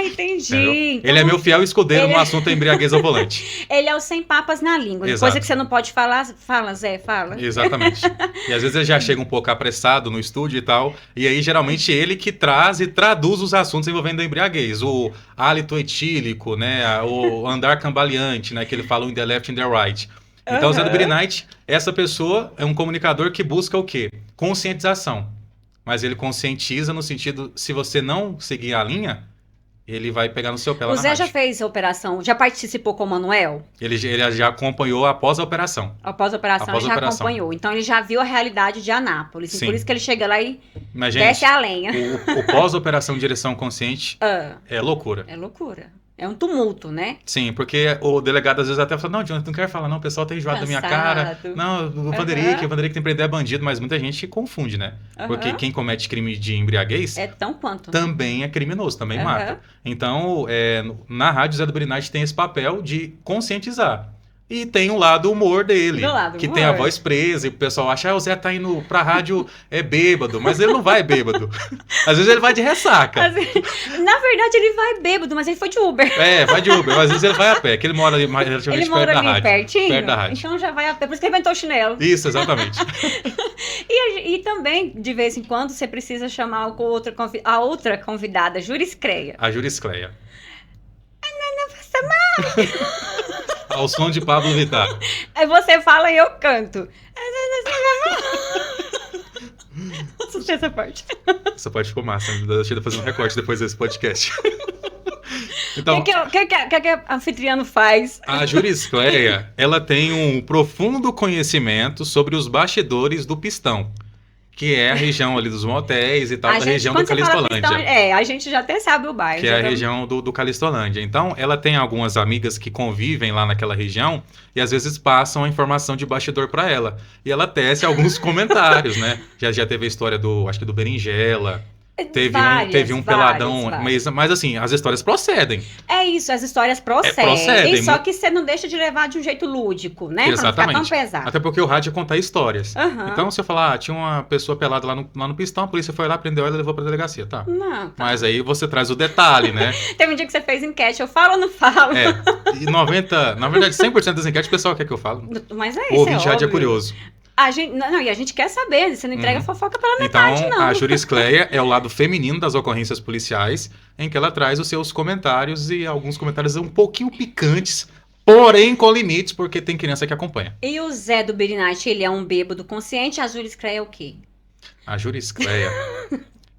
Entendi. Entendeu? Então, Ele é meu fiel escudeiro ele no é- assunto embriaguez ao volante. ele é o sem papas na língua. Exato. Coisa que você não pode falar, fala, Zé, fala. Exatamente. E às vezes ele já chega um pouco apressado no estúdio e tal. E aí, geralmente, ele que traz e traduz os assuntos envolvendo a embriaguez. O hálito etílico, né? O andar cambaleante, né? Que ele fala o in the left and the right. Então, o Zé do Billy Knight, essa pessoa é um comunicador que busca o quê? Conscientização. Mas ele conscientiza no sentido, se você não seguir a linha, ele vai pegar no seu pé lá O na Zé já rádio. fez a operação, já participou com o Manuel? Ele já acompanhou após a operação. Após a operação, Após ele a já operação. acompanhou. Então, ele já viu a realidade de Anápolis. E Sim. por isso que ele chega lá e Mas, desce gente, a lenha. o pós-operação direção consciente é loucura. É loucura. É um tumulto, né? Sim, porque o delegado às vezes até fala, não, Jonathan, não quero falar não, o pessoal tá enjoado da minha cara. Cansado. Não, o Vanderick tem prender é bandido, mas muita gente confunde, né? Porque quem comete crime de embriaguez É tão quanto. também é criminoso, também Aham. mata. Então, na rádio, Zé do Billy Knight tem esse papel de conscientizar. E tem o lado humor dele, Do lado que humor. tem a voz presa, e o pessoal acha, o Zé tá indo pra rádio bêbado, mas ele não vai bêbado. Às vezes ele vai de ressaca. Assim, na verdade, ele vai bêbado, mas ele foi de Uber. Vai de Uber, mas às vezes ele vai a pé, que ele mora ali mais relativamente Ele mora perto da ali rádio. pertinho. Perto da rádio. Então já vai a pé. Por isso que ele inventou o chinelo. Isso, exatamente. E também, de vez em quando, você precisa chamar a outra convidada, Juris Creia. A Juriscleia. Ao som de Pablo Vittar. Aí você fala e eu canto. Assustei essa parte. Essa parte ficou massa, né? Deixa eu fazer um recorte depois desse podcast. O Então, que a anfitriano faz? a Juriscleia, ela tem um profundo conhecimento sobre os bastidores do Pistão, que é a região ali dos motéis e tal, da região do quando você fala Calistolândia. Pistão, a gente já até sabe o bairro. Que é a já região do Calistolândia. Então, ela tem algumas amigas que convivem lá naquela região e às vezes passam a informação de bastidor para ela. E ela tece alguns comentários, né? Já teve a história acho que do Berinjela, Teve um peladão, várias. mas assim, as histórias procedem. É isso, as histórias procedem. Procedem. Só que você não deixa de levar de um jeito lúdico, né? Pra não ficar tão Exatamente. pesado. Até porque o rádio é contar histórias. Aham. Então, se eu falar, tinha uma pessoa pelada lá no pistão, a polícia foi lá, prendeu ela e levou pra delegacia, tá? Não, tá. Mas aí você traz o detalhe, né? Teve um dia que você fez enquete, eu falo ou não falo? E na verdade, 100% das enquetes o pessoal quer que eu falo. Mas é O isso, ouvinte é rádio é óbvio. curioso. E a gente quer saber, você não entrega fofoca pela Então, metade, não. a Juriscleia é o lado feminino das ocorrências policiais, em que ela traz os seus comentários e alguns comentários um pouquinho picantes, porém com limites, porque tem criança que acompanha. E o Zé do Birinite, ele é um bêbado consciente, a Júlia Scré é o quê? A Juriscleia,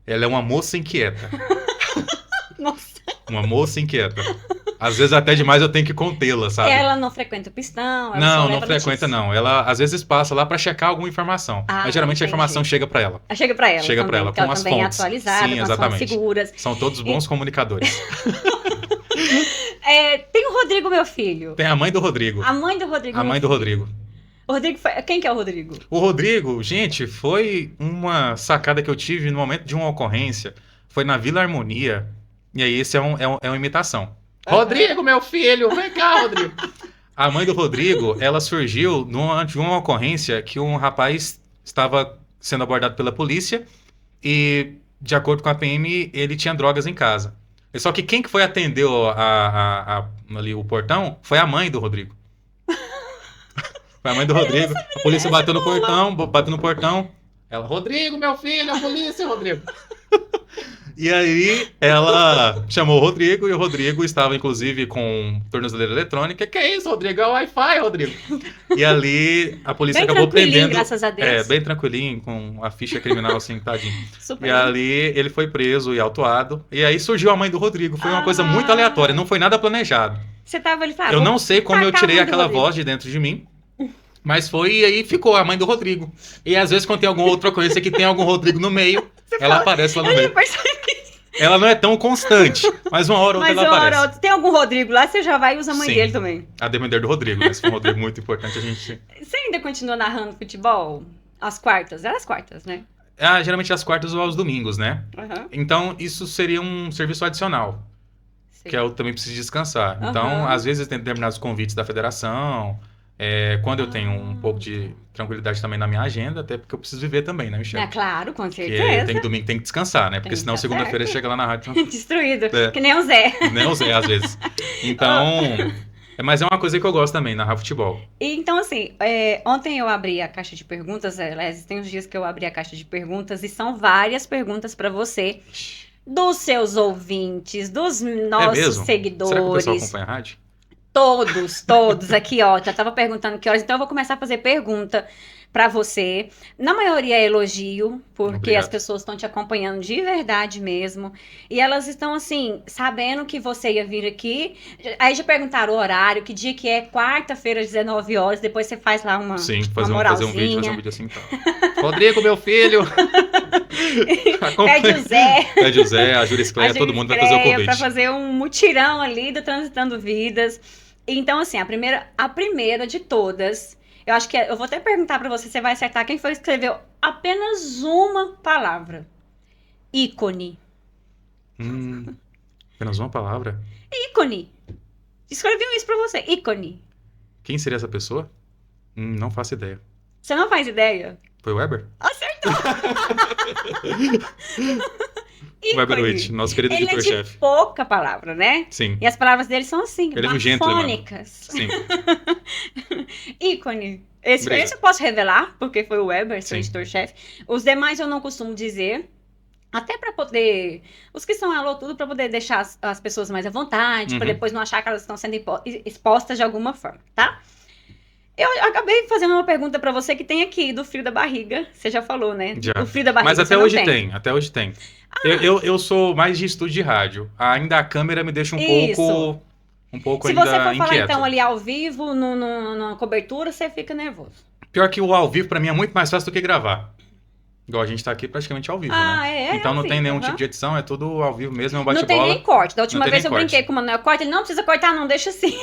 ela é uma moça inquieta. Nossa. Uma moça inquieta. Às vezes até demais eu tenho que contê-la, sabe? Ela não frequenta o pistão? Ela só Não leva frequenta notícia. não. Ela às vezes passa lá pra checar alguma informação. Mas geralmente a entendi. informação chega pra ela. Chega pra ela Chega também, pra ela, porque com ela as também fontes. é atualizada, Sim, com as exatamente. fontes seguras. São todos bons comunicadores. Tem o Rodrigo, meu filho. Tem a mãe do Rodrigo. A mãe do Rodrigo. A mãe do meu Rodrigo. filho. O Rodrigo foi... Quem que é o Rodrigo? O Rodrigo, gente, foi uma sacada que eu tive no momento de uma ocorrência. Foi na Vila Harmonia. E aí esse é uma imitação. Rodrigo, meu filho, vem cá, Rodrigo. A mãe do Rodrigo, ela surgiu de uma ocorrência que um rapaz estava sendo abordado pela polícia e, de acordo com a PM, ele tinha drogas em casa. Só que quem que foi atender ali o portão foi a mãe do Rodrigo. Foi a mãe do Rodrigo. A polícia bateu no portão. Ela, Rodrigo, meu filho, a polícia, Rodrigo. E aí ela chamou o Rodrigo e o Rodrigo estava, inclusive, com tornozeleira eletrônica. Que é isso, Rodrigo? É o Wi-Fi, Rodrigo. E ali a polícia Bem acabou tranquilinho, prendendo. graças a Deus. Bem tranquilinho, com a ficha criminal assim, tadinho. Super. E ali ele foi preso e autuado. E aí surgiu a mãe do Rodrigo. Foi uma coisa muito aleatória, não foi nada planejado. Você tava ali falando. Eu não sei como eu tacar a tirei mãe do aquela Rodrigo. voz de dentro de mim. Mas foi e aí ficou a mãe do Rodrigo. E às vezes quando tem alguma outra coisa que tem algum Rodrigo no meio, ela aparece lá no Eu já meio. percebi. Ela não é tão constante, mas uma hora ou outra Mas ela uma hora aparece. ou outra, tem algum Rodrigo lá, você já vai e usa a mãe Sim. dele também. A depender do Rodrigo, né? Se for um Rodrigo muito importante, a gente... Você ainda continua narrando futebol? Às quartas? Era as quartas, né? geralmente às quartas ou aos domingos, né? Aham. Então, isso seria um serviço adicional, Sei. que eu também preciso descansar. Então, Aham. às vezes tem determinados convites da federação, quando eu tenho um pouco de tranquilidade também na minha agenda, até porque eu preciso viver também, né, Michelle? É claro, com Porque certeza. domingo tem que descansar, né? Porque Tem que senão tá segunda-feira certo. chega lá na rádio, Destruído. É. Que nem o Zé. nem o Zé às vezes. Então, mas é uma coisa que eu gosto também, narrar futebol. E, então, assim, ontem eu abri a caixa de perguntas, aliás, tem uns dias que eu abri a caixa de perguntas e são várias perguntas pra você, dos seus ouvintes, dos nossos mesmo? seguidores. Será que o pessoal acompanha a rádio? Todos aqui, ó. Já tava perguntando que horas, então eu vou começar a fazer pergunta pra você. Na maioria é elogio, porque Obrigado. as pessoas estão te acompanhando de verdade mesmo. E elas estão, assim, sabendo que você ia vir aqui. Aí já perguntaram o horário, que dia que é, quarta-feira, às 19 horas. Depois você faz lá uma, Sim, uma fazer um moralzinha. vídeo assim. Então. Rodrigo, meu filho! Pede o Zé. Pede o Zé, a Juriscleia, todo mundo vai fazer o convite. Para fazer um mutirão ali do Transitando Vidas. Então, assim, a primeira de todas, eu acho que eu vou até perguntar pra você, você vai acertar quem foi que escreveu apenas uma palavra. Ícone. Apenas uma palavra. Ícone. Escreviam isso pra você. Ícone. Quem seria essa pessoa? Não faço ideia. Você não faz ideia? Foi o Weber? Acertou. Weber Ícone. Witt, nosso querido Ele é de editor-chefe. pouca palavra, né? Sim, E as palavras dele são assim, Ele é um gentleman. bafônicas. sim. Ícone. Esse Obrigado. eu posso revelar, porque foi o Weber, seu Sim. editor-chefe. Os demais eu não costumo dizer. Até pra poder. Os que são alô, tudo pra poder deixar as pessoas mais à vontade, pra Uhum. depois não achar que elas estão sendo expostas de alguma forma, tá? Eu acabei fazendo uma pergunta pra você que tem aqui, do frio da barriga. Você já falou, né? Já. O frio da barriga. Mas você até não hoje tem, até hoje tem. Eu sou mais de estúdio de rádio. Ainda a câmera me deixa Isso. um pouco Se ainda você for falar inquieto. então ali ao vivo, numa cobertura, você fica nervoso. Pior que o ao vivo pra mim é muito mais fácil do que gravar. Igual a gente tá aqui praticamente ao vivo, né? Então não tem nenhum tipo de edição, é tudo ao vivo mesmo, é um Não tem bate-bola. nem corte. Da última Não tem vez nem eu corte. brinquei com o Manuel Corte, ele não precisa cortar, não, deixa assim.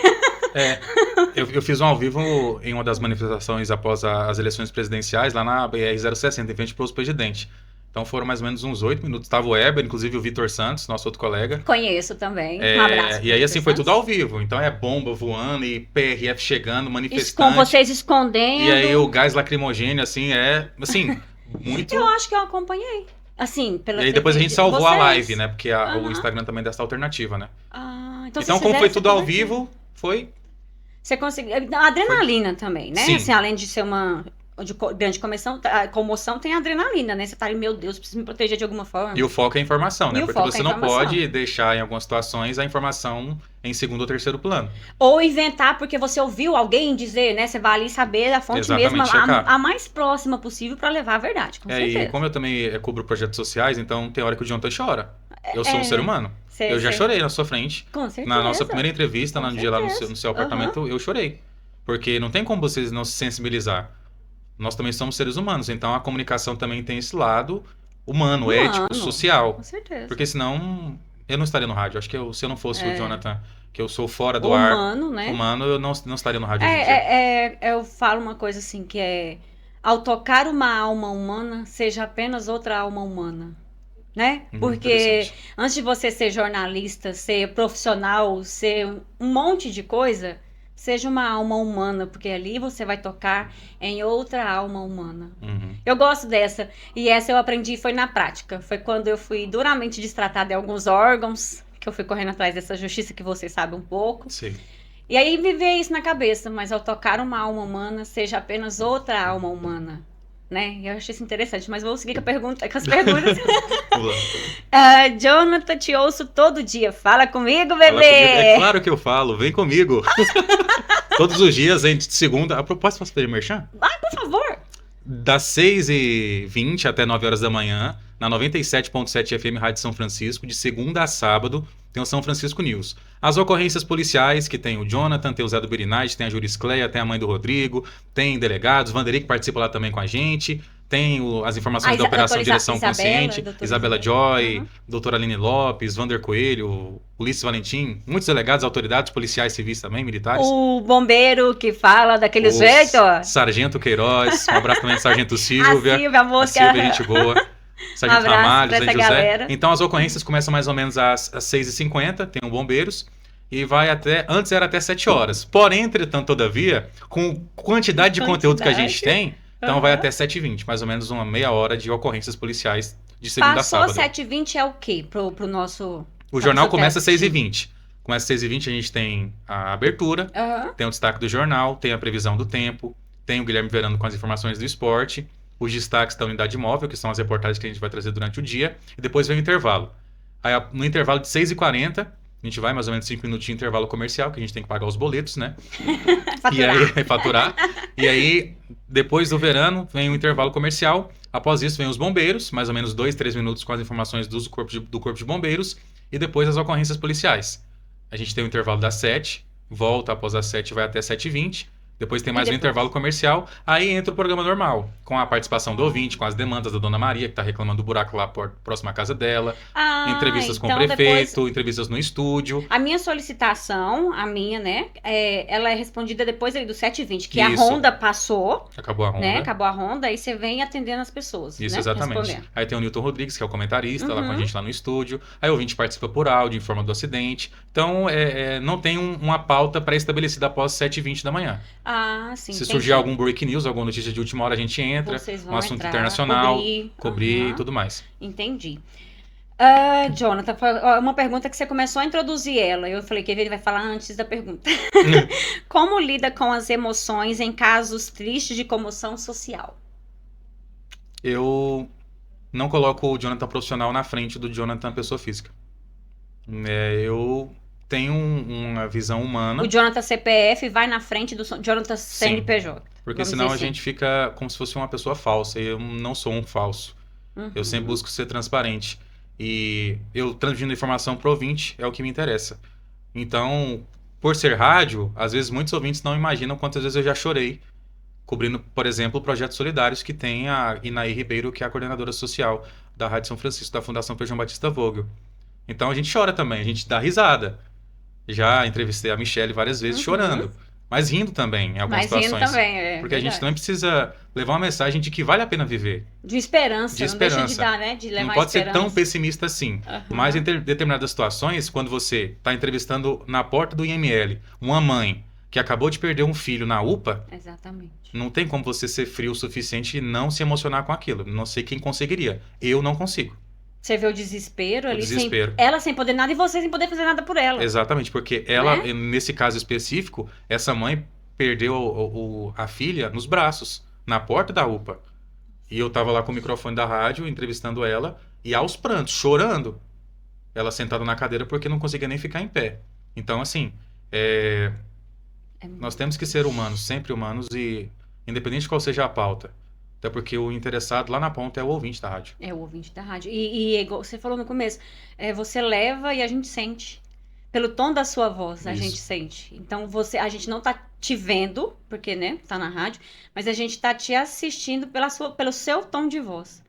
Eu fiz um ao vivo em uma das manifestações após as eleições presidenciais, lá na BR-060, em frente ao posto presidente. Então foram mais ou menos uns 8 minutos. Tava o Weber, inclusive o Vitor Santos, nosso outro colega. Conheço também. Um abraço. E aí, assim, foi tudo Santos. ao vivo. Então é bomba voando e PRF chegando, Com manifestante. vocês escondendo. E aí o gás lacrimogêneo, assim, assim, muito... Eu acho que eu acompanhei. Assim, pela E aí depois a TV gente salvou a vocês. live, né? Porque o Aham. Instagram também dá essa alternativa, né? Então Então, vocês como fizeram foi essa tudo ao cobertura. vivo, foi... Você conseguiu. A adrenalina também, né? Sim. Assim, além de ser uma grande comoção, tem a adrenalina, né? Você tá ali, meu Deus, preciso me proteger de alguma forma. E o foco é a informação, né? E o Porque foco você é a não informação. pode deixar em algumas situações a informação em segundo ou terceiro plano. Ou inventar porque você ouviu alguém dizer, né? Você vai ali saber a fonte Exatamente, mesmo, checar. a mais próxima possível pra levar a verdade, com E certeza. como eu também cubro projetos sociais, então tem hora que o Jonathan chora. Eu sou um ser humano. Eu já chorei na sua frente. Com certeza. Na nossa primeira entrevista, Com no dia lá no certeza. seu apartamento, eu chorei. Porque não tem como vocês não se sensibilizar. Nós também somos seres humanos, então a comunicação também tem esse lado humano, ético, social. Com certeza. Porque senão eu não estaria no rádio. Acho que se eu não fosse o Jonathan, que eu sou fora do humano, ar, né? humano, eu não estaria no rádio hoje em dia. Eu falo uma coisa assim, que é... Ao tocar uma alma humana, seja apenas outra alma humana. Né? Porque antes de você ser jornalista, ser profissional, ser um monte de coisa, seja uma alma humana, porque ali você vai tocar em outra alma humana. Eu gosto dessa. E essa eu aprendi foi na prática. Foi quando eu fui duramente destratada em alguns órgãos, que eu fui correndo atrás dessa justiça que você sabe um pouco. Sim. E aí me veio isso na cabeça, mas ao tocar uma alma humana, seja apenas outra alma humana. Né? Eu achei isso interessante, mas vou seguir com as perguntas. Jonathan, te ouço todo dia. Fala comigo, bebê! É claro que eu falo, vem comigo. Todos os dias, de segunda... A propósito, posso fazer merchan? Vai, por favor! Das 6h20 até 9 horas da manhã, na 97.7 FM Rádio São Francisco, de segunda a sábado, tem o São Francisco News. As ocorrências policiais, que tem o Jonathan, tem o Zé do Birinage, tem a Juriscleia, tem a mãe do Rodrigo, tem delegados, Vanderlei que participa lá também com a gente, tem as informações da Operação Direção Consciente, Isabela Joy, doutora Aline Lopes, Vander Coelho, Ulisses Valentim, muitos delegados, autoridades policiais civis também, militares. O bombeiro que fala daquele jeito, ó. Sargento Queiroz, um abraço também, Sargento Silvia. A Silvia, a moça. A Silvia, gente boa. Sargento Ramalho, Zé José. Galera. Então as ocorrências começam mais ou menos às 6h50, tem um bombeiros, e vai até, antes era até 7 horas. Porém, entretanto, todavia, com quantidade de conteúdo que a gente tem, então vai até 7h20, mais ou menos uma meia hora de ocorrências policiais de segunda a sábado. Passou 7h20 é o quê pro nosso... O jornal começa às 6h20. Começa às 6h20, a gente tem a abertura, tem o destaque do jornal, tem a previsão do tempo, tem o Guilherme Verano com as informações do esporte, os destaques da unidade móvel, que são as reportagens que a gente vai trazer durante o dia, e depois vem o intervalo. Aí, no intervalo de 6h40, a gente vai mais ou menos 5 minutos de intervalo comercial, que a gente tem que pagar os boletos, né? Faturar. E aí, faturar. E aí, depois do verano, vem o intervalo comercial. Após isso, vem os bombeiros, mais ou menos 2, 3 minutos com as informações do Corpo de Bombeiros, e depois as ocorrências policiais. A gente tem o intervalo das 7, volta após as 7, vai até 7h20. Depois tem mais um intervalo comercial, aí entra o programa normal, com a participação do ouvinte, com as demandas da Dona Maria, que está reclamando do buraco lá próximo à casa dela, entrevistas com o prefeito, entrevistas no estúdio. A minha solicitação, né, ela é respondida depois ali do 7h20, que a ronda passou. Acabou a ronda. Né, acabou a ronda, aí você vem atendendo as pessoas. Isso, né, exatamente. respondendo. Aí tem o Newton Rodrigues, que é o comentarista, lá com a gente lá no estúdio. Aí o ouvinte participa por áudio, informa do acidente. Então, não tem uma pauta pré-estabelecida após 7h20 da manhã. Sim. Se surgir algum break news, alguma notícia de última hora, a gente entra. Um assunto internacional, cobrir e tudo mais. Entendi. Jonathan, foi uma pergunta que você começou a introduzir ela. Eu falei que ele vai falar antes da pergunta. Como lida com as emoções em casos tristes de comoção social? Eu não coloco o Jonathan profissional na frente do Jonathan pessoa física. Eu tenho uma visão humana. O Jonathan CPF vai na frente do Jonathan CNPJ. Porque senão a gente fica como se fosse uma pessoa falsa. E eu não sou um falso. Eu sempre busco ser transparente. E eu transmitindo informação pro ouvinte é o que me interessa. Então, por ser rádio, às vezes muitos ouvintes não imaginam quantas vezes eu já chorei cobrindo, por exemplo, projetos solidários que tem a Inaí Ribeiro, que é a coordenadora social da Rádio São Francisco, da Fundação João Batista Vogel. Então a gente chora também, a gente dá risada. Já entrevistei a Michelle várias vezes chorando. mas rindo também em algumas Mas rindo situações. também, é Porque a gente verdade. também precisa levar uma mensagem de que vale a pena viver, De esperança, de não deixa de esperança. dar, né? De Não levar pode ser tão esperança. pessimista assim. Mas em Aham, determinadas situações, quando você está entrevistando na porta do IML uma mãe que acabou de perder um filho na UPA, exatamente. não tem como você ser frio o suficiente e não se emocionar com aquilo. Não sei quem conseguiria. Eu não consigo. Você vê o desespero O ali, desespero. ela sem poder nada e você sem poder fazer nada por ela, Exatamente, porque ela, né? nesse caso específico, essa mãe perdeu a filha nos braços, na porta da UPA. E eu tava lá com o microfone da rádio, entrevistando ela, e aos prantos, chorando, ela sentada na cadeira porque não conseguia nem ficar em pé. Então, assim, É, nós temos que ser humanos, sempre humanos, e independente de qual seja a pauta. Até porque o interessado lá na ponta é o ouvinte da rádio. é o ouvinte da rádio. E é igual você falou no começo, você leva e a gente sente. Pelo tom da sua voz, a gente Isso. sente. Então, a gente não tá te vendo, porque, né, tá na rádio, mas a gente tá te assistindo pelo seu tom de voz.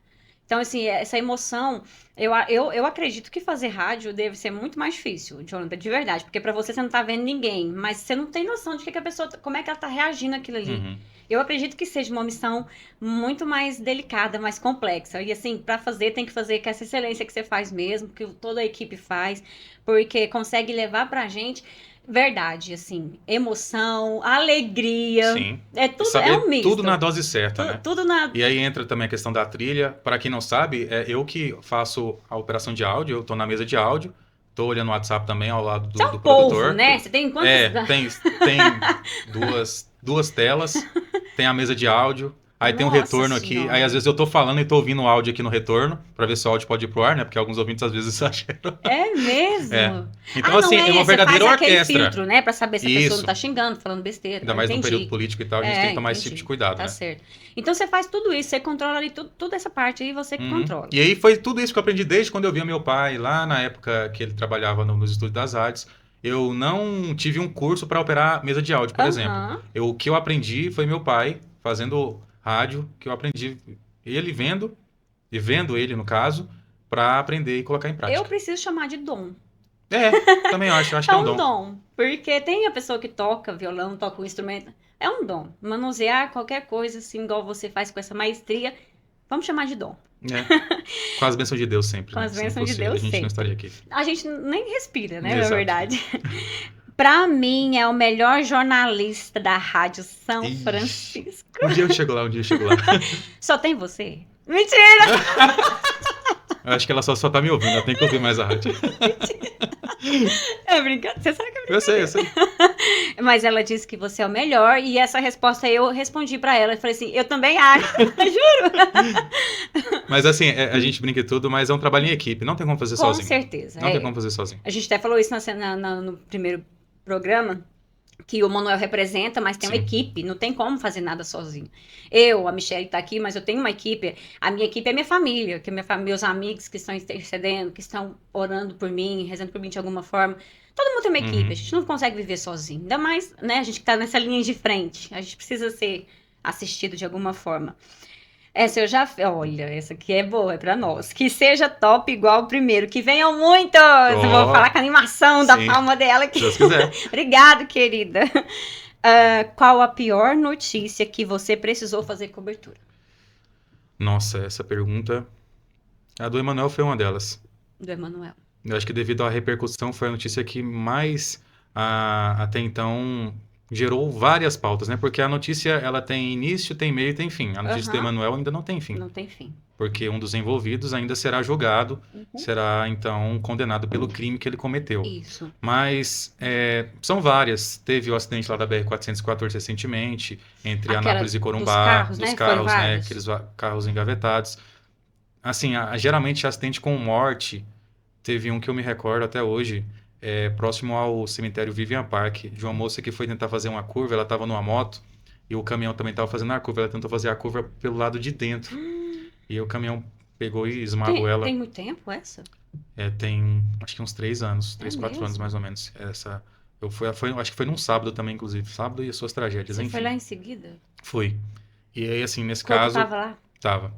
Então, assim, essa emoção, eu acredito que fazer rádio deve ser muito mais difícil, Jonathan, de verdade, porque pra você não tá vendo ninguém, mas você não tem noção de que a pessoa, como é que ela tá reagindo àquilo ali. Uhum. Eu acredito que seja uma missão muito mais delicada, mais complexa. E assim, pra fazer, tem que fazer com essa excelência que você faz mesmo, que toda a equipe faz, porque consegue levar pra gente verdade, assim, emoção, alegria, Sim. é E tudo, é saber um tudo na misto. dose certa, né? Tudo na. E aí entra também a questão da trilha. Para quem não sabe, é eu que faço a operação de áudio, eu tô na mesa de áudio, tô olhando o WhatsApp também ao lado Você é do um polvo, produtor. né? Você tem quantos. Tem duas telas, tem a mesa de áudio, aí tem um Nossa retorno aqui, aí Senhora. às vezes eu tô falando e tô ouvindo o áudio aqui no retorno, para ver se o áudio pode ir pro ar, né? Porque alguns ouvintes às vezes exageram. É É. mesmo? Então, Ah, não assim, é uma você faz verdadeira aquele orquestra. filtro, né? Pra saber se a pessoa não Isso. tá xingando, falando besteira. Ainda Eu mais num período entendi. político e tal, a gente tem que tomar esse tipo de Entendi. cuidado, Tá né? certo. Então você faz tudo isso, você controla ali toda essa parte aí, você que Uhum. controla. E aí foi tudo isso que eu aprendi desde quando eu via meu pai, lá na época que ele trabalhava nos estúdios das rádios. Eu não tive um curso para operar mesa de áudio, por exemplo. Aham. O que eu aprendi foi meu pai fazendo rádio, que eu aprendi ele vendo, e vendo ele, no caso, para aprender e colocar em Eu prática. preciso chamar de dom. É, também acho É que é um um dom. dom. Porque tem a pessoa que toca violão, toca um instrumento. É um dom. Manusear qualquer coisa, assim, igual você faz com essa maestria, vamos chamar de dom. É, com as bênçãos de Deus sempre, Com né? as Se não bênçãos de fosse ele, a Deus gente não estaria sempre. aqui. A gente nem respira, né? Na Exato. verdade. Pra mim, é o melhor jornalista da Rádio São Ixi. Francisco. Um dia eu chego lá, um dia eu chego lá. Só tem você? Mentira! Eu acho que ela só tá me ouvindo, ela tem que ouvir mais a rádio. É brincadeira. Você sabe que é Eu sei. brincadeira. Mas ela disse que você é o melhor. E essa resposta eu respondi pra ela. Eu falei assim, eu também acho. Juro. Mas assim, a gente brinca e tudo, mas é um trabalho em equipe, não tem como fazer Com sozinho. certeza. Não tem como fazer sozinho. A gente até falou isso no primeiro programa, que o Manuel representa, mas tem uma Sim. equipe, não tem como fazer nada sozinho. A Michelle tá aqui, mas eu tenho uma equipe. A minha equipe é minha família, que meus amigos que estão intercedendo, que estão orando por mim, rezando por mim de alguma forma. Todo mundo tem uma equipe, Uhum. a gente não consegue viver sozinho. Ainda mais, né, a gente que tá nessa linha de frente. A gente precisa ser assistido de alguma forma. Essa eu já. Olha, essa aqui é boa, é pra nós. Que seja top igual o primeiro. Que venham muitos! Ó, Vou falar com a animação da sim. palma dela aqui. Se Deus quiser. Obrigado, querida. Qual a pior notícia que você precisou fazer cobertura? Nossa, essa pergunta. A do Emanuel foi uma delas. Do Emanuel. Eu acho que devido à repercussão foi a notícia que mais até então gerou várias pautas, né? Porque a notícia ela tem início, tem meio e tem fim. A notícia do Aham. Emanuel ainda não tem fim, Não tem fim. porque um dos envolvidos ainda será julgado, Uhum. será então condenado pelo crime que ele cometeu. Isso. Mas são várias. Teve o acidente lá da BR-414 recentemente, entre Aquela Anápolis e dos Corumbá, carros, dos né? carros, Foram né? vários. Aqueles carros engavetados. Assim, geralmente acidente com morte. Teve um que eu me recordo até hoje, próximo ao cemitério Vivian Park, de uma moça que foi tentar fazer uma curva, ela estava numa moto, e o caminhão também estava fazendo a curva, ela tentou fazer a curva pelo lado de dentro. E o caminhão pegou e esmagou ela. Tem muito tempo essa? Tem acho que uns 3 anos, 4 anos mesmo? mais ou menos. Acho que foi num sábado também, inclusive. Sábado e as suas tragédias, Você enfim. foi lá em seguida? Foi. E aí, assim, nesse O corpo caso, tava lá? tava.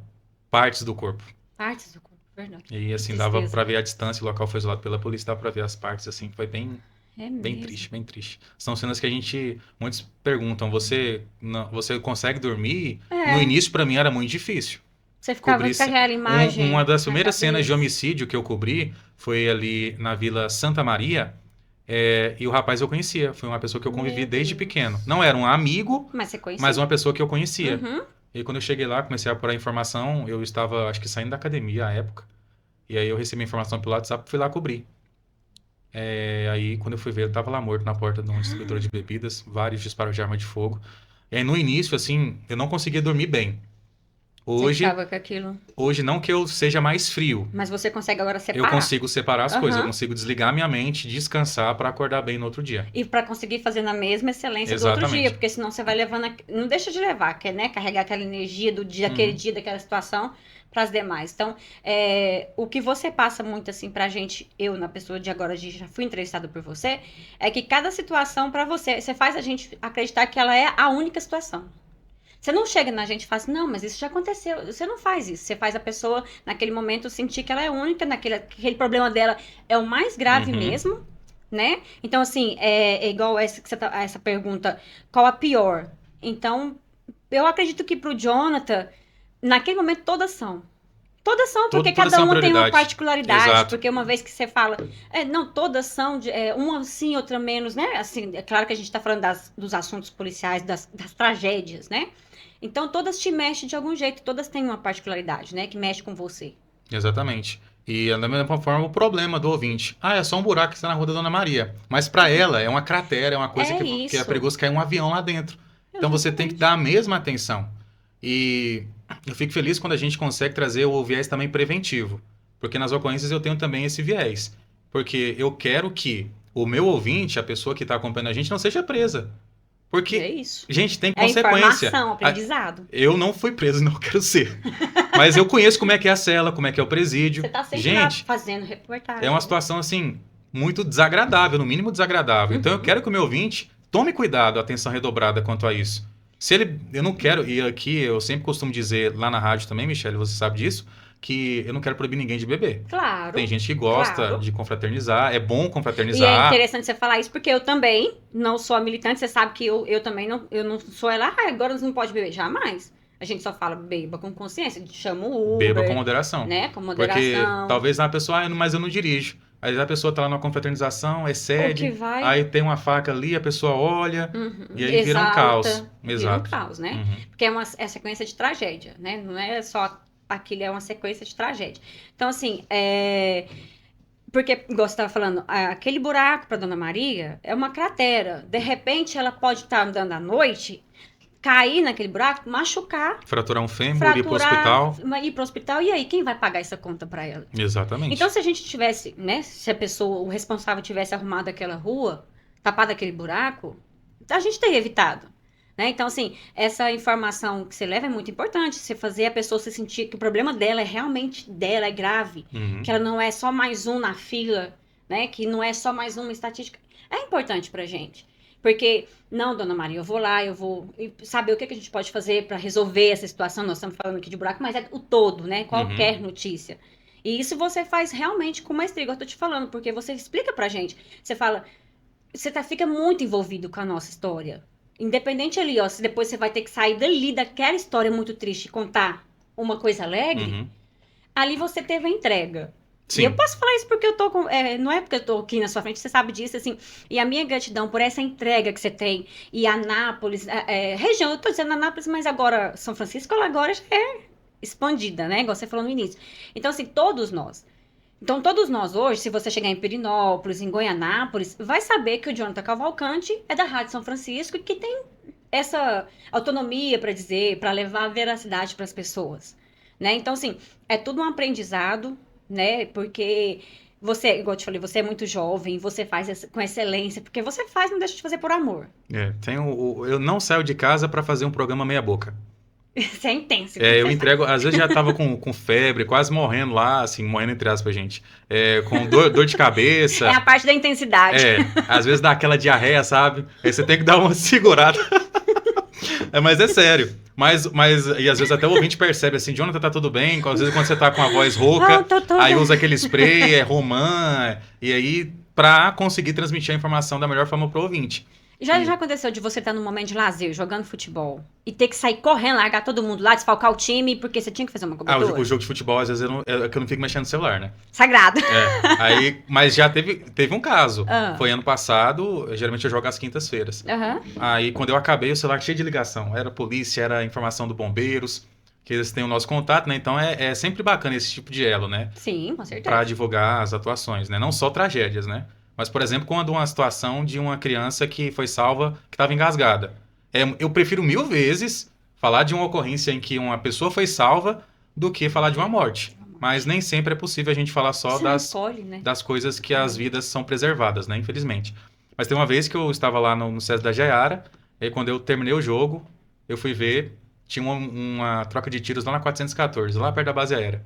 Partes do corpo. Partes do corpo, verdade. E aí, assim, Que dava tristeza. pra ver a distância, o local foi isolado pela polícia, dava pra ver as partes, assim, foi bem É Bem mesmo. triste, bem triste. São cenas que a gente... Muitos perguntam, você consegue dormir? No É, início, pra mim, era muito difícil. você ficava Cobrir... com aquela Uma imagem das na primeiras cenas de cabeça. homicídio que eu cobri foi ali na Vila Santa Maria. E o rapaz eu conhecia. Foi uma pessoa que eu convivi Meu desde pequeno. Deus. Não era um amigo, Mas você mas conhecia? uma pessoa que eu conhecia. Uhum. E quando eu cheguei lá, comecei a apurar informação. Eu estava, acho que saindo da academia à época. E aí eu recebi a informação pelo WhatsApp e fui lá cobrir. Aí quando eu fui ver, ele estava lá morto na porta de uma distribuidora de bebidas, vários disparos de arma de fogo. E aí no início, assim, eu não conseguia dormir bem. Você Hoje, ficava com aquilo. hoje não que eu seja mais frio. Mas você consegue agora Eu separar. consigo separar as coisas, eu Aham. consigo desligar minha mente, descansar para acordar bem no outro dia. E para conseguir fazer na mesma excelência do outro dia, Exatamente. porque senão você vai levando. Não deixa de levar, quer, né? Carregar aquela energia do dia, daquele Uhum. dia, daquela situação para as demais. Então, o que você passa muito assim pra gente, eu, na pessoa de agora, já fui entrevistada por você, é que cada situação para você faz a gente acreditar que ela é a única situação. Você não chega na gente e fala assim, não, mas isso já aconteceu. Você não faz isso. Você faz a pessoa, naquele momento, sentir que ela é única, aquele problema dela é o mais grave Uhum. mesmo, né? Então, assim, é igual essa pergunta, qual a pior? Então, eu acredito que pro Jonathan, naquele momento, todas são. Todas são, porque Todas cada são uma tem uma prioridade. particularidade. Exato. Porque uma vez que você fala, não, todas são, uma sim, outra menos, né? Assim, é claro que a gente tá falando dos assuntos policiais, das tragédias, né? Então, todas te mexem de algum jeito, todas têm uma particularidade, né? Que mexe com você. Exatamente. E da mesma forma, o problema do ouvinte. Ah, é só um buraco que está na rua da Dona Maria. Mas para ela, é uma cratera, é uma coisa É que é isso. perigoso cair um avião lá dentro. Então você tem que dar a mesma atenção. E eu fico feliz quando a gente consegue trazer o viés também preventivo. Porque nas ocorrências eu tenho também esse viés. Porque eu quero que o meu ouvinte, a pessoa que está acompanhando a gente, não seja presa. É Porque, isso. gente, tem É consequência. informação, aprendizado. Eu não fui preso, não quero ser. Mas eu conheço como é que é a cela, como é que é o presídio. Você tá sempre lá Gente, fazendo reportagem. é uma situação assim muito desagradável, no mínimo desagradável. Então eu quero que o meu ouvinte tome cuidado, atenção redobrada quanto a isso. Se ele, eu não quero, e aqui eu sempre costumo dizer lá na rádio também, Michele, você sabe disso, que eu não quero proibir ninguém de beber. Claro. Tem gente que gosta claro. de confraternizar, é bom E é confraternizar. interessante você falar isso, porque eu também não sou a militante, você sabe que eu também não, eu não sou ela, agora você não pode beber, jamais. A gente só fala beba com consciência, chama o Uber, Beba com moderação. né, com Porque moderação. talvez a pessoa, mas eu não dirijo. Aí a pessoa tá lá numa confraternização, O que excede, vai... aí tem uma faca ali, a pessoa olha, e aí vira um exalta, caos. vira um Exato. caos, né? Uhum. Porque é sequência de tragédia, né? Não é só aquilo, é uma sequência de tragédia. Então, assim, porque, igual você estava falando, aquele buraco para Dona Maria é uma cratera. De repente, ela pode estar andando à noite, cair naquele buraco, machucar, Fraturar um fêmur, ir pro fraturar, hospital. ir pro hospital. E aí, quem vai pagar essa conta para ela? Exatamente. Então, se a gente tivesse, né? Se a pessoa, o responsável tivesse arrumado aquela rua, tapado aquele buraco, a gente teria evitado. Né? Então, assim, essa informação que você leva é muito importante. Você fazer a pessoa se sentir que o problema dela é realmente dela, é grave. Uhum. Que ela não é só mais um na fila, né? Que não é só mais uma estatística. É importante pra gente. Porque, não, Dona Maria, eu vou lá, eu vou saber o que a gente pode fazer para resolver essa situação. Nós estamos falando aqui de buraco, mas é o todo, né? Qualquer notícia. E isso você faz realmente com maestria, igual eu tô te falando, porque você explica pra gente. Você fala, você fica muito envolvido com a nossa história. Independente ali, ó, se depois você vai ter que sair dali, daquela história muito triste e contar uma coisa alegre, ali você teve a entrega. Sim. E eu posso falar isso porque eu tô com... não é porque eu tô aqui na sua frente, você sabe disso, assim. E a minha gratidão por essa entrega que você tem. E Anápolis, região, eu tô dizendo Anápolis, mas agora São Francisco, ela agora já é expandida, né? Igual você falou no início. Então, assim, todos nós. Então, todos nós hoje, se você chegar em Perinópolis, em Goianápolis, vai saber que o Jonathan Cavalcante é da Rádio São Francisco e que tem essa autonomia para dizer, para levar a veracidade para as pessoas, né? Então, assim, é tudo um aprendizado, né? Porque você, igual eu te falei, você é muito jovem, você faz com excelência, porque você faz, não deixa de fazer por amor. Eu não saio de casa para fazer um programa meia boca. Você é intenso. Eu entrego, às vezes já tava com febre, quase morrendo lá, assim, morrendo entre aspas, gente. Com dor de cabeça. É a parte da intensidade. Às vezes dá aquela diarreia, sabe? Aí você tem que dar uma segurada. Mas é sério. E às vezes até o ouvinte percebe assim, Jonathan, tá tudo bem? Às vezes quando você tá com a voz rouca, aí usa aquele spray, romã, e aí para conseguir transmitir a informação da melhor forma para o ouvinte. Já aconteceu de você estar num momento de lazer, jogando futebol, e ter que sair correndo, largar todo mundo lá, desfalcar o time, porque você tinha que fazer uma cobertura? O jogo de futebol, às vezes, é que eu não fico mexendo no celular, né? Sagrado. Mas já teve um caso. Ah. Foi ano passado, geralmente eu jogo às quintas-feiras. Aham. Aí, quando eu acabei, o celular cheio de ligação. Era polícia, era informação do bombeiros, que eles têm o nosso contato, né? Então, é sempre bacana esse tipo de elo, né? Sim, com certeza. Para divulgar as atuações, né? Não só tragédias, né? Mas, por exemplo, quando uma situação de uma criança que foi salva, que estava engasgada. Eu prefiro 1000 vezes falar de uma ocorrência em que uma pessoa foi salva do que falar de uma morte. Mas nem sempre é possível a gente falar só Você não escolhe, né? das coisas que as vidas são preservadas, né? Infelizmente. Mas tem uma vez que eu estava lá no SESI da Jaiara, e aí quando eu terminei o jogo, eu fui ver, tinha uma troca de tiros lá na 414, lá perto da base aérea.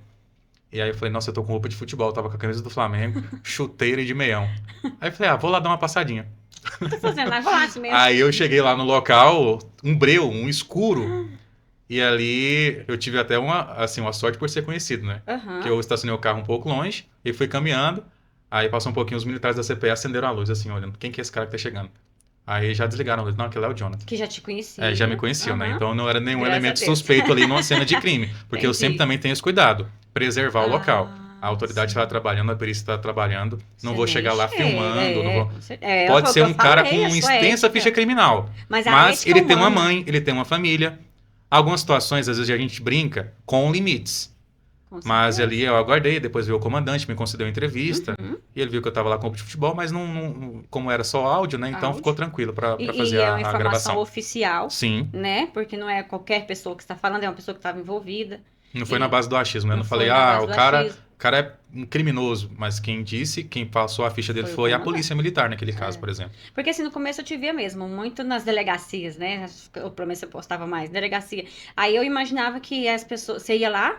E aí eu falei, nossa, eu tô com roupa de futebol, tava com a camisa do Flamengo, chuteira e de meião. Aí eu falei, vou lá dar uma passadinha. Tô fazendo lá, vou lá assim mesmo. Aí eu cheguei lá no local, um breu, um escuro, e ali eu tive até uma sorte por ser conhecido, né? Aham. Que eu estacionei o carro um pouco longe, e fui caminhando, aí passou um pouquinho, os militares da CPE acenderam a luz, assim, olhando, quem que é esse cara que tá chegando? Aí já desligaram a luz, não, aquele é o Jonathan. Que já te conhecia. Já me conheciam, né? Aham. Então não era nenhum Graças elemento a Deus. suspeito ali numa cena de crime, porque eu Entendi. sempre também tenho esse cuidado, preservar o local. A autoridade sim. está trabalhando, a perícia está trabalhando. Não Você vou chegar lá mexe, filmando. Não vou... com certeza. Pode ser eu um cara falei, com a uma sua extensa ética. ficha criminal. Mas a Mas ética ele tem uma humana. mãe, ele tem uma família. Algumas situações, às vezes, a gente brinca com limites. Com Mas certeza. ali eu aguardei, depois veio o comandante, me concedeu entrevista. Uhum. E ele viu que eu estava lá com o de futebol, mas como era só áudio, né? Então Áudio. ficou tranquilo para E fazer é uma a informação gravação. oficial, Sim, né? Porque não é qualquer pessoa que está falando, é uma pessoa que estava envolvida. não foi na base do achismo, né? Não foi falei, na base o do cara achismo. é um criminoso. Mas quem passou a ficha dele Foi o foi a comandante. polícia militar naquele caso, por exemplo. Porque assim, no começo eu te via mesmo, muito nas delegacias, né? Eu prometo que você postava mais, delegacia. Aí eu imaginava que as pessoas, você ia lá,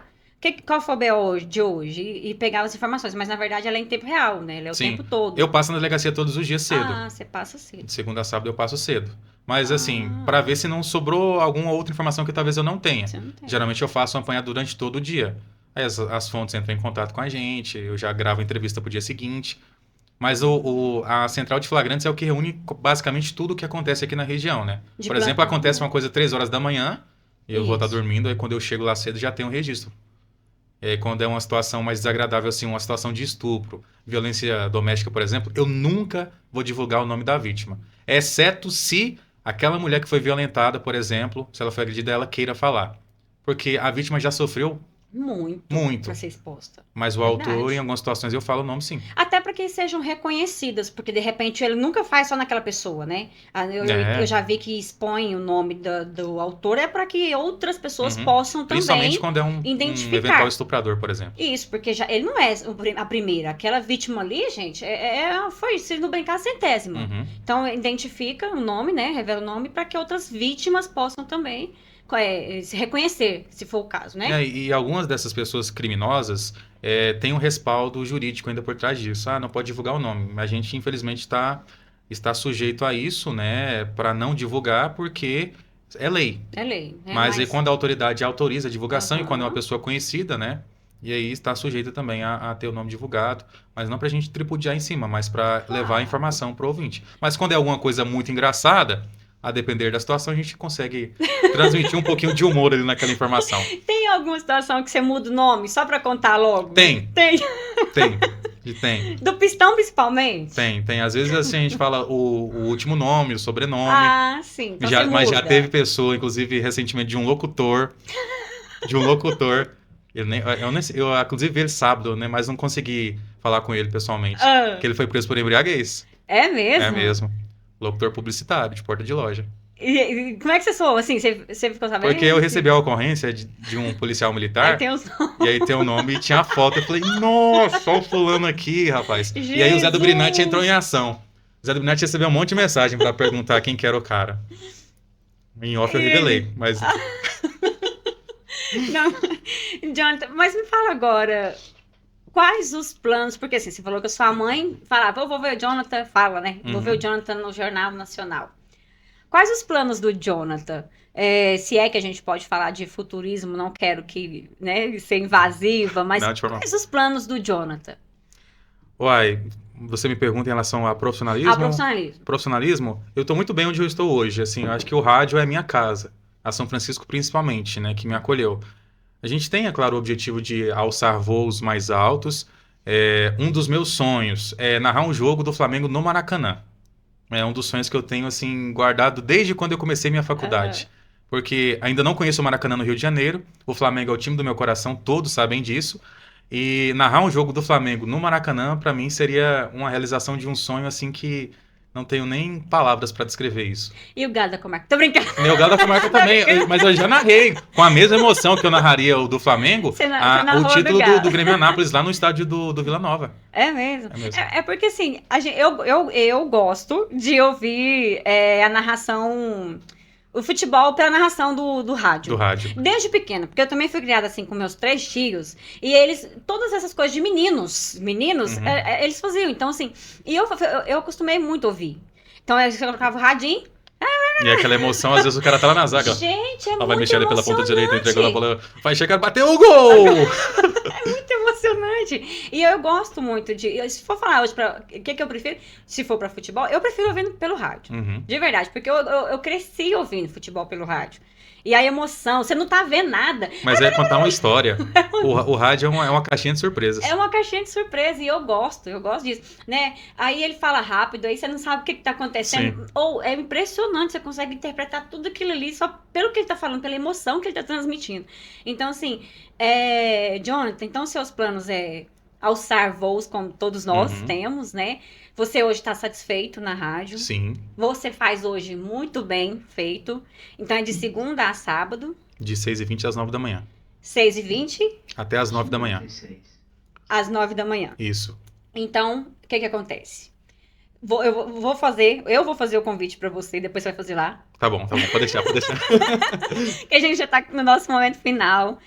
qual foi o BO de hoje? E pegava as informações, mas na verdade ela é em tempo real, né? Ela é o Sim. tempo todo. Eu passo na delegacia todos os dias cedo. Ah, você passa cedo. De segunda a sábado eu passo cedo. Mas assim, Ah. para ver se não sobrou alguma outra informação que talvez eu não tenha. Você não tem. Geralmente eu faço um apanhado durante todo o dia. Aí as fontes entram em contato com a gente, eu já gravo entrevista pro dia seguinte. Mas a central de flagrantes é o que reúne basicamente tudo o que acontece aqui na região, né? De Por exemplo, plantão. acontece uma coisa 3 horas da manhã, e eu vou estar Isso. dormindo, aí quando eu chego lá cedo já tem um registro. E aí, quando é uma situação mais desagradável, assim, uma situação de estupro, violência doméstica, por exemplo, eu nunca vou divulgar o nome da vítima. Exceto se aquela mulher que foi violentada, por exemplo, se ela foi agredida, ela queira falar. Porque a vítima já sofreu muito. Pra ser exposta. Mas o Verdade. autor, em algumas situações, eu falo o nome sim. Até para que sejam reconhecidas, porque de repente ele nunca faz só naquela pessoa, né? Eu já vi que expõe o nome do autor, é para que outras pessoas Uhum. possam Principalmente também quando é um identificar. eventual estuprador, por exemplo. Isso, porque ele não é a primeira. Aquela vítima ali, gente, foi, se não brincar, a centésima. Uhum. Então, identifica o nome, né? Revela o nome para que outras vítimas possam também se reconhecer, se for o caso, né? E algumas dessas pessoas criminosas têm um respaldo jurídico ainda por trás disso. Não pode divulgar o nome. A gente, infelizmente, está sujeito a isso, né? Para não divulgar, porque é lei. É lei. Né? Mas aí quando a autoridade autoriza a divulgação e quando é uma Aham. pessoa conhecida, né? E aí está sujeita também a ter o nome divulgado. Mas não para a gente tripudiar em cima, mas para levar a informação para o ouvinte. Mas quando é alguma coisa muito engraçada, a depender da situação, a gente consegue transmitir um pouquinho de humor ali naquela informação. Tem alguma situação que você muda o nome só pra contar logo? Tem. Tem. Tem. Do pistão, principalmente? Tem. Às vezes assim, a gente fala o último nome, o sobrenome. Ah, sim. Então você Mas já muda. teve pessoa, inclusive, recentemente, de um locutor. Eu inclusive vi ele sábado, né? Mas não consegui falar com ele pessoalmente. Porque ele foi preso por embriaguez. É mesmo? É mesmo. Locutor publicitário, de porta de loja. E como é que você soou? Assim, você ficou sabendo? Porque eu recebi a ocorrência de um policial militar. Aí tem os E aí tem o nome e tinha a foto. Eu falei, nossa, olha o fulano aqui, rapaz. E aí o Zé do Jesus! Brinante entrou em ação. O Zé do Brinante recebeu um monte de mensagem pra perguntar quem que era o cara. Em off eu revelei, mas... Não, Jonathan, mas me fala agora, quais os planos? Porque assim, você falou que a sua mãe falava, eu vou ver o Jonathan, fala, né? Vou ver o Jonathan no Jornal Nacional. Quais os planos do Jonathan? Se é que a gente pode falar de futurismo, não quero que, né, ser invasiva, mas Não, de forma- quais os planos do Jonathan? Uai, Você me pergunta em relação a profissionalismo? Ao profissionalismo. Profissionalismo, eu estou muito bem onde eu estou hoje. Assim, eu acho que o rádio é minha casa. A São Francisco, principalmente, né, que me acolheu. A gente tem, é claro, o objetivo de alçar voos mais altos. Um dos meus sonhos é narrar um jogo do Flamengo no Maracanã. É um dos sonhos que eu tenho, assim, guardado desde quando eu comecei minha faculdade. Porque ainda não conheço o Maracanã no Rio de Janeiro. O Flamengo é o time do meu coração, todos sabem disso. E narrar um jogo do Flamengo no Maracanã, pra mim, seria uma realização de um sonho, assim, que não tenho nem palavras pra descrever isso. E o Galo da Comarca? Tô brincando. Meu Galo da Comarca também, mas eu já narrei com a mesma emoção que eu narraria o do Flamengo, Você narrou o título do Galo. do Grêmio Anápolis lá no estádio do Vila Nova. É mesmo? É mesmo. É porque, assim, eu gosto de ouvir a narração, o futebol pela narração do rádio. Do rádio. Desde pequena, porque eu também fui criada assim com meus 3 tios, e eles, todas essas coisas de meninos, eles faziam. Então, assim, e eu acostumei muito a ouvir. Então, eu colocava o radinho. E aquela emoção, às vezes o cara tá lá na zaga. Gente, Ela vai muito mexer ali pela ponta direita, emocionante. entregou a bola, vai chegar, bateu o gol! Muito emocionante. E eu gosto muito de. Se for falar hoje o que eu prefiro, se for pra futebol, eu prefiro ouvindo pelo rádio. Uhum. De verdade, porque eu cresci ouvindo futebol pelo rádio. E a emoção, você não tá vendo nada. Mas é contar uma história. O rádio é uma caixinha de surpresas. É uma caixinha de surpresa e eu gosto disso, né? Aí ele fala rápido, aí você não sabe o que tá acontecendo. Sim. Ou é impressionante, você consegue interpretar tudo aquilo ali só pelo que ele tá falando, pela emoção que ele tá transmitindo. Então, assim, Jonathan, então seus planos é alçar voos, como todos nós temos, né? Você hoje está satisfeito na rádio. Sim. Você faz hoje muito bem feito. Então é de segunda a sábado. De 6h20 às 9 da manhã. 6h20 Até às 9 da manhã. às 9 da manhã. Isso. Então, o que acontece? Eu vou fazer o convite para você, depois você vai fazer lá. Tá bom, pode deixar. Que a gente já tá no nosso momento final.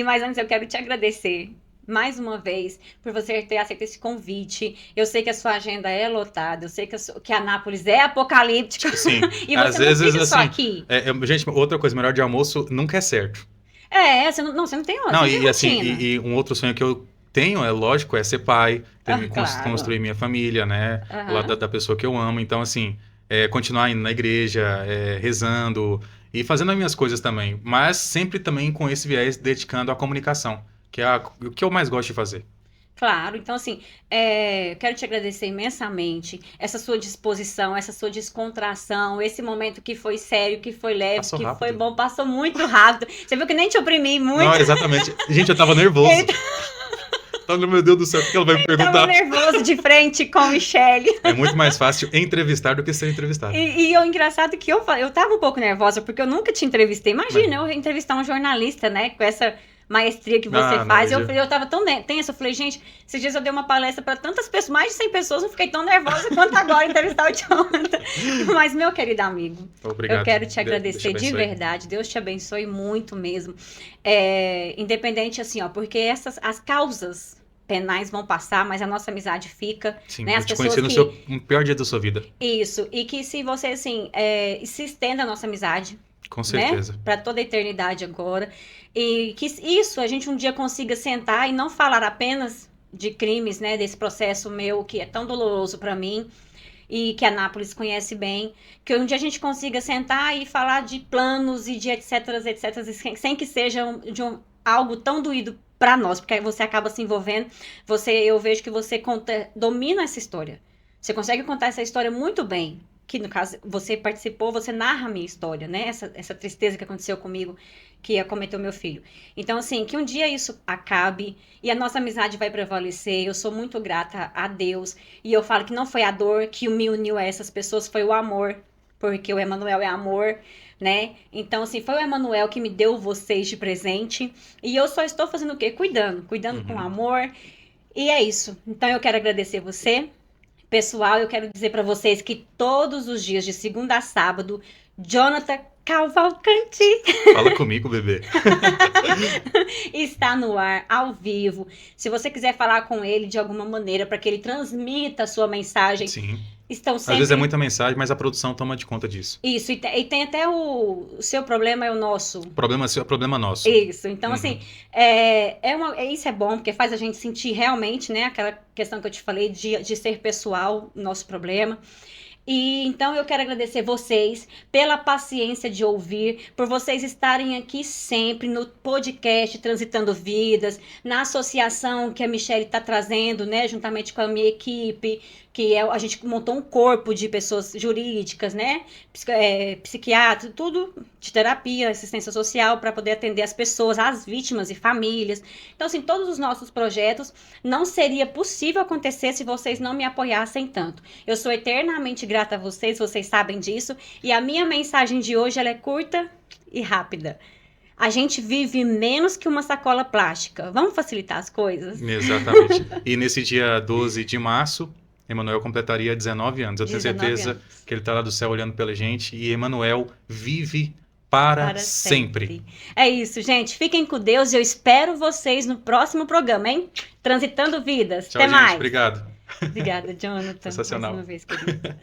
Mas antes eu quero te agradecer mais uma vez por você ter aceito esse convite. Eu sei que a sua agenda é lotada, eu sei que Anápolis é apocalíptica. Sim. E Às você vezes, não fica só assim, aqui. Gente, outra coisa, melhor de almoço nunca é certo. Você não tem outra. Não, você tem e assim, rotina. e um outro sonho que eu tenho, é lógico, é ser pai, Claro. construir minha família, né? Aham. Lá da pessoa que eu amo. Então, assim, continuar indo na igreja, rezando e fazendo as minhas coisas também. Mas sempre também com esse viés dedicando à comunicação, que é o que eu mais gosto de fazer. Claro, então assim, quero te agradecer imensamente essa sua disposição, essa sua descontração, esse momento que foi sério, que foi leve, Passou que rápido. foi bom, passou muito rápido. Você viu que nem te oprimi muito. Não, exatamente. Gente, eu tava nervoso. Ele Tava, meu Deus do céu, o que ela vai me tava perguntar? nervoso de frente com Michele. É muito mais fácil entrevistar do que ser entrevistado. E o engraçado é que eu tava um pouco nervosa, porque eu nunca te entrevistei. Imagina, eu entrevistar um jornalista, né, com essa maestria que você Não, faz. eu Eu tava tão tensa, eu falei, gente, esses dias eu dei uma palestra para tantas pessoas, mais de 100 pessoas, não fiquei tão nervosa quanto agora entrevistar o Jonathan. Mas, meu querido amigo, Obrigado. eu quero te Deus te agradecer de abençoe. verdade. Deus te abençoe muito mesmo. Independente, assim, ó, porque as causas penais vão passar, mas a nossa amizade fica. Sim, né? eu As te pessoas conheci no pior dia da sua vida. Isso, e que se você, assim, se estenda a nossa amizade, Com certeza. né? Para toda a eternidade agora. E que isso a gente um dia consiga sentar e não falar apenas de crimes, né? Desse processo meu que é tão doloroso para mim e que a Anápolis conhece bem. Que um dia a gente consiga sentar e falar de planos e de etc, sem que seja algo tão doído para nós, porque aí você acaba se envolvendo. Eu vejo que você domina essa história. Você consegue contar essa história muito bem. Que no caso, você participou, você narra a minha história, né? Essa tristeza que aconteceu comigo, que acometeu meu filho. Então, assim, que um dia isso acabe e a nossa amizade vai prevalecer. Eu sou muito grata a Deus. E eu falo que não foi a dor que me uniu a essas pessoas, foi o amor. Porque o Emanuel é amor, né? Então, assim, foi o Emanuel que me deu vocês de presente. E eu só estou fazendo o quê? Cuidando com amor. E é isso. Então, eu quero agradecer você. Pessoal, eu quero dizer para vocês que todos os dias, de segunda a sábado, Jonathan Cavalcanti Fala comigo, bebê. está no ar, ao vivo. Se você quiser falar com ele de alguma maneira, para que ele transmita a sua mensagem, Sim. estão Às vezes é muita mensagem, mas a produção toma de conta disso. Isso, e tem até o seu problema é o nosso. O problema seu é problema nosso. Isso, então assim, isso é bom, porque faz a gente sentir realmente, né, aquela questão que eu te falei de ser pessoal, o nosso problema. E então eu quero agradecer vocês pela paciência de ouvir, por vocês estarem aqui sempre no podcast Transitando Vidas, na associação que a Michelle está trazendo, né, juntamente com a minha equipe, a gente montou um corpo de pessoas jurídicas, né, psiquiatras, tudo de terapia, assistência social, para poder atender as pessoas, as vítimas e famílias. Então, assim, todos os nossos projetos não seria possível acontecer se vocês não me apoiassem tanto. Eu sou eternamente grata a vocês sabem disso, e a minha mensagem de hoje ela é curta e rápida. A gente vive menos que uma sacola plástica. Vamos facilitar as coisas? Exatamente. E nesse dia 12 de março, Emanuel completaria 19 anos. Eu tenho certeza que ele está lá do céu olhando pela gente, e Emanuel vive para sempre. É isso, gente. Fiquem com Deus e eu espero vocês no próximo programa, hein? Transitando Vidas. Tchau, Até gente. mais. Obrigado. Obrigada, Jonathan. Sensacional. Mais uma vez, querido.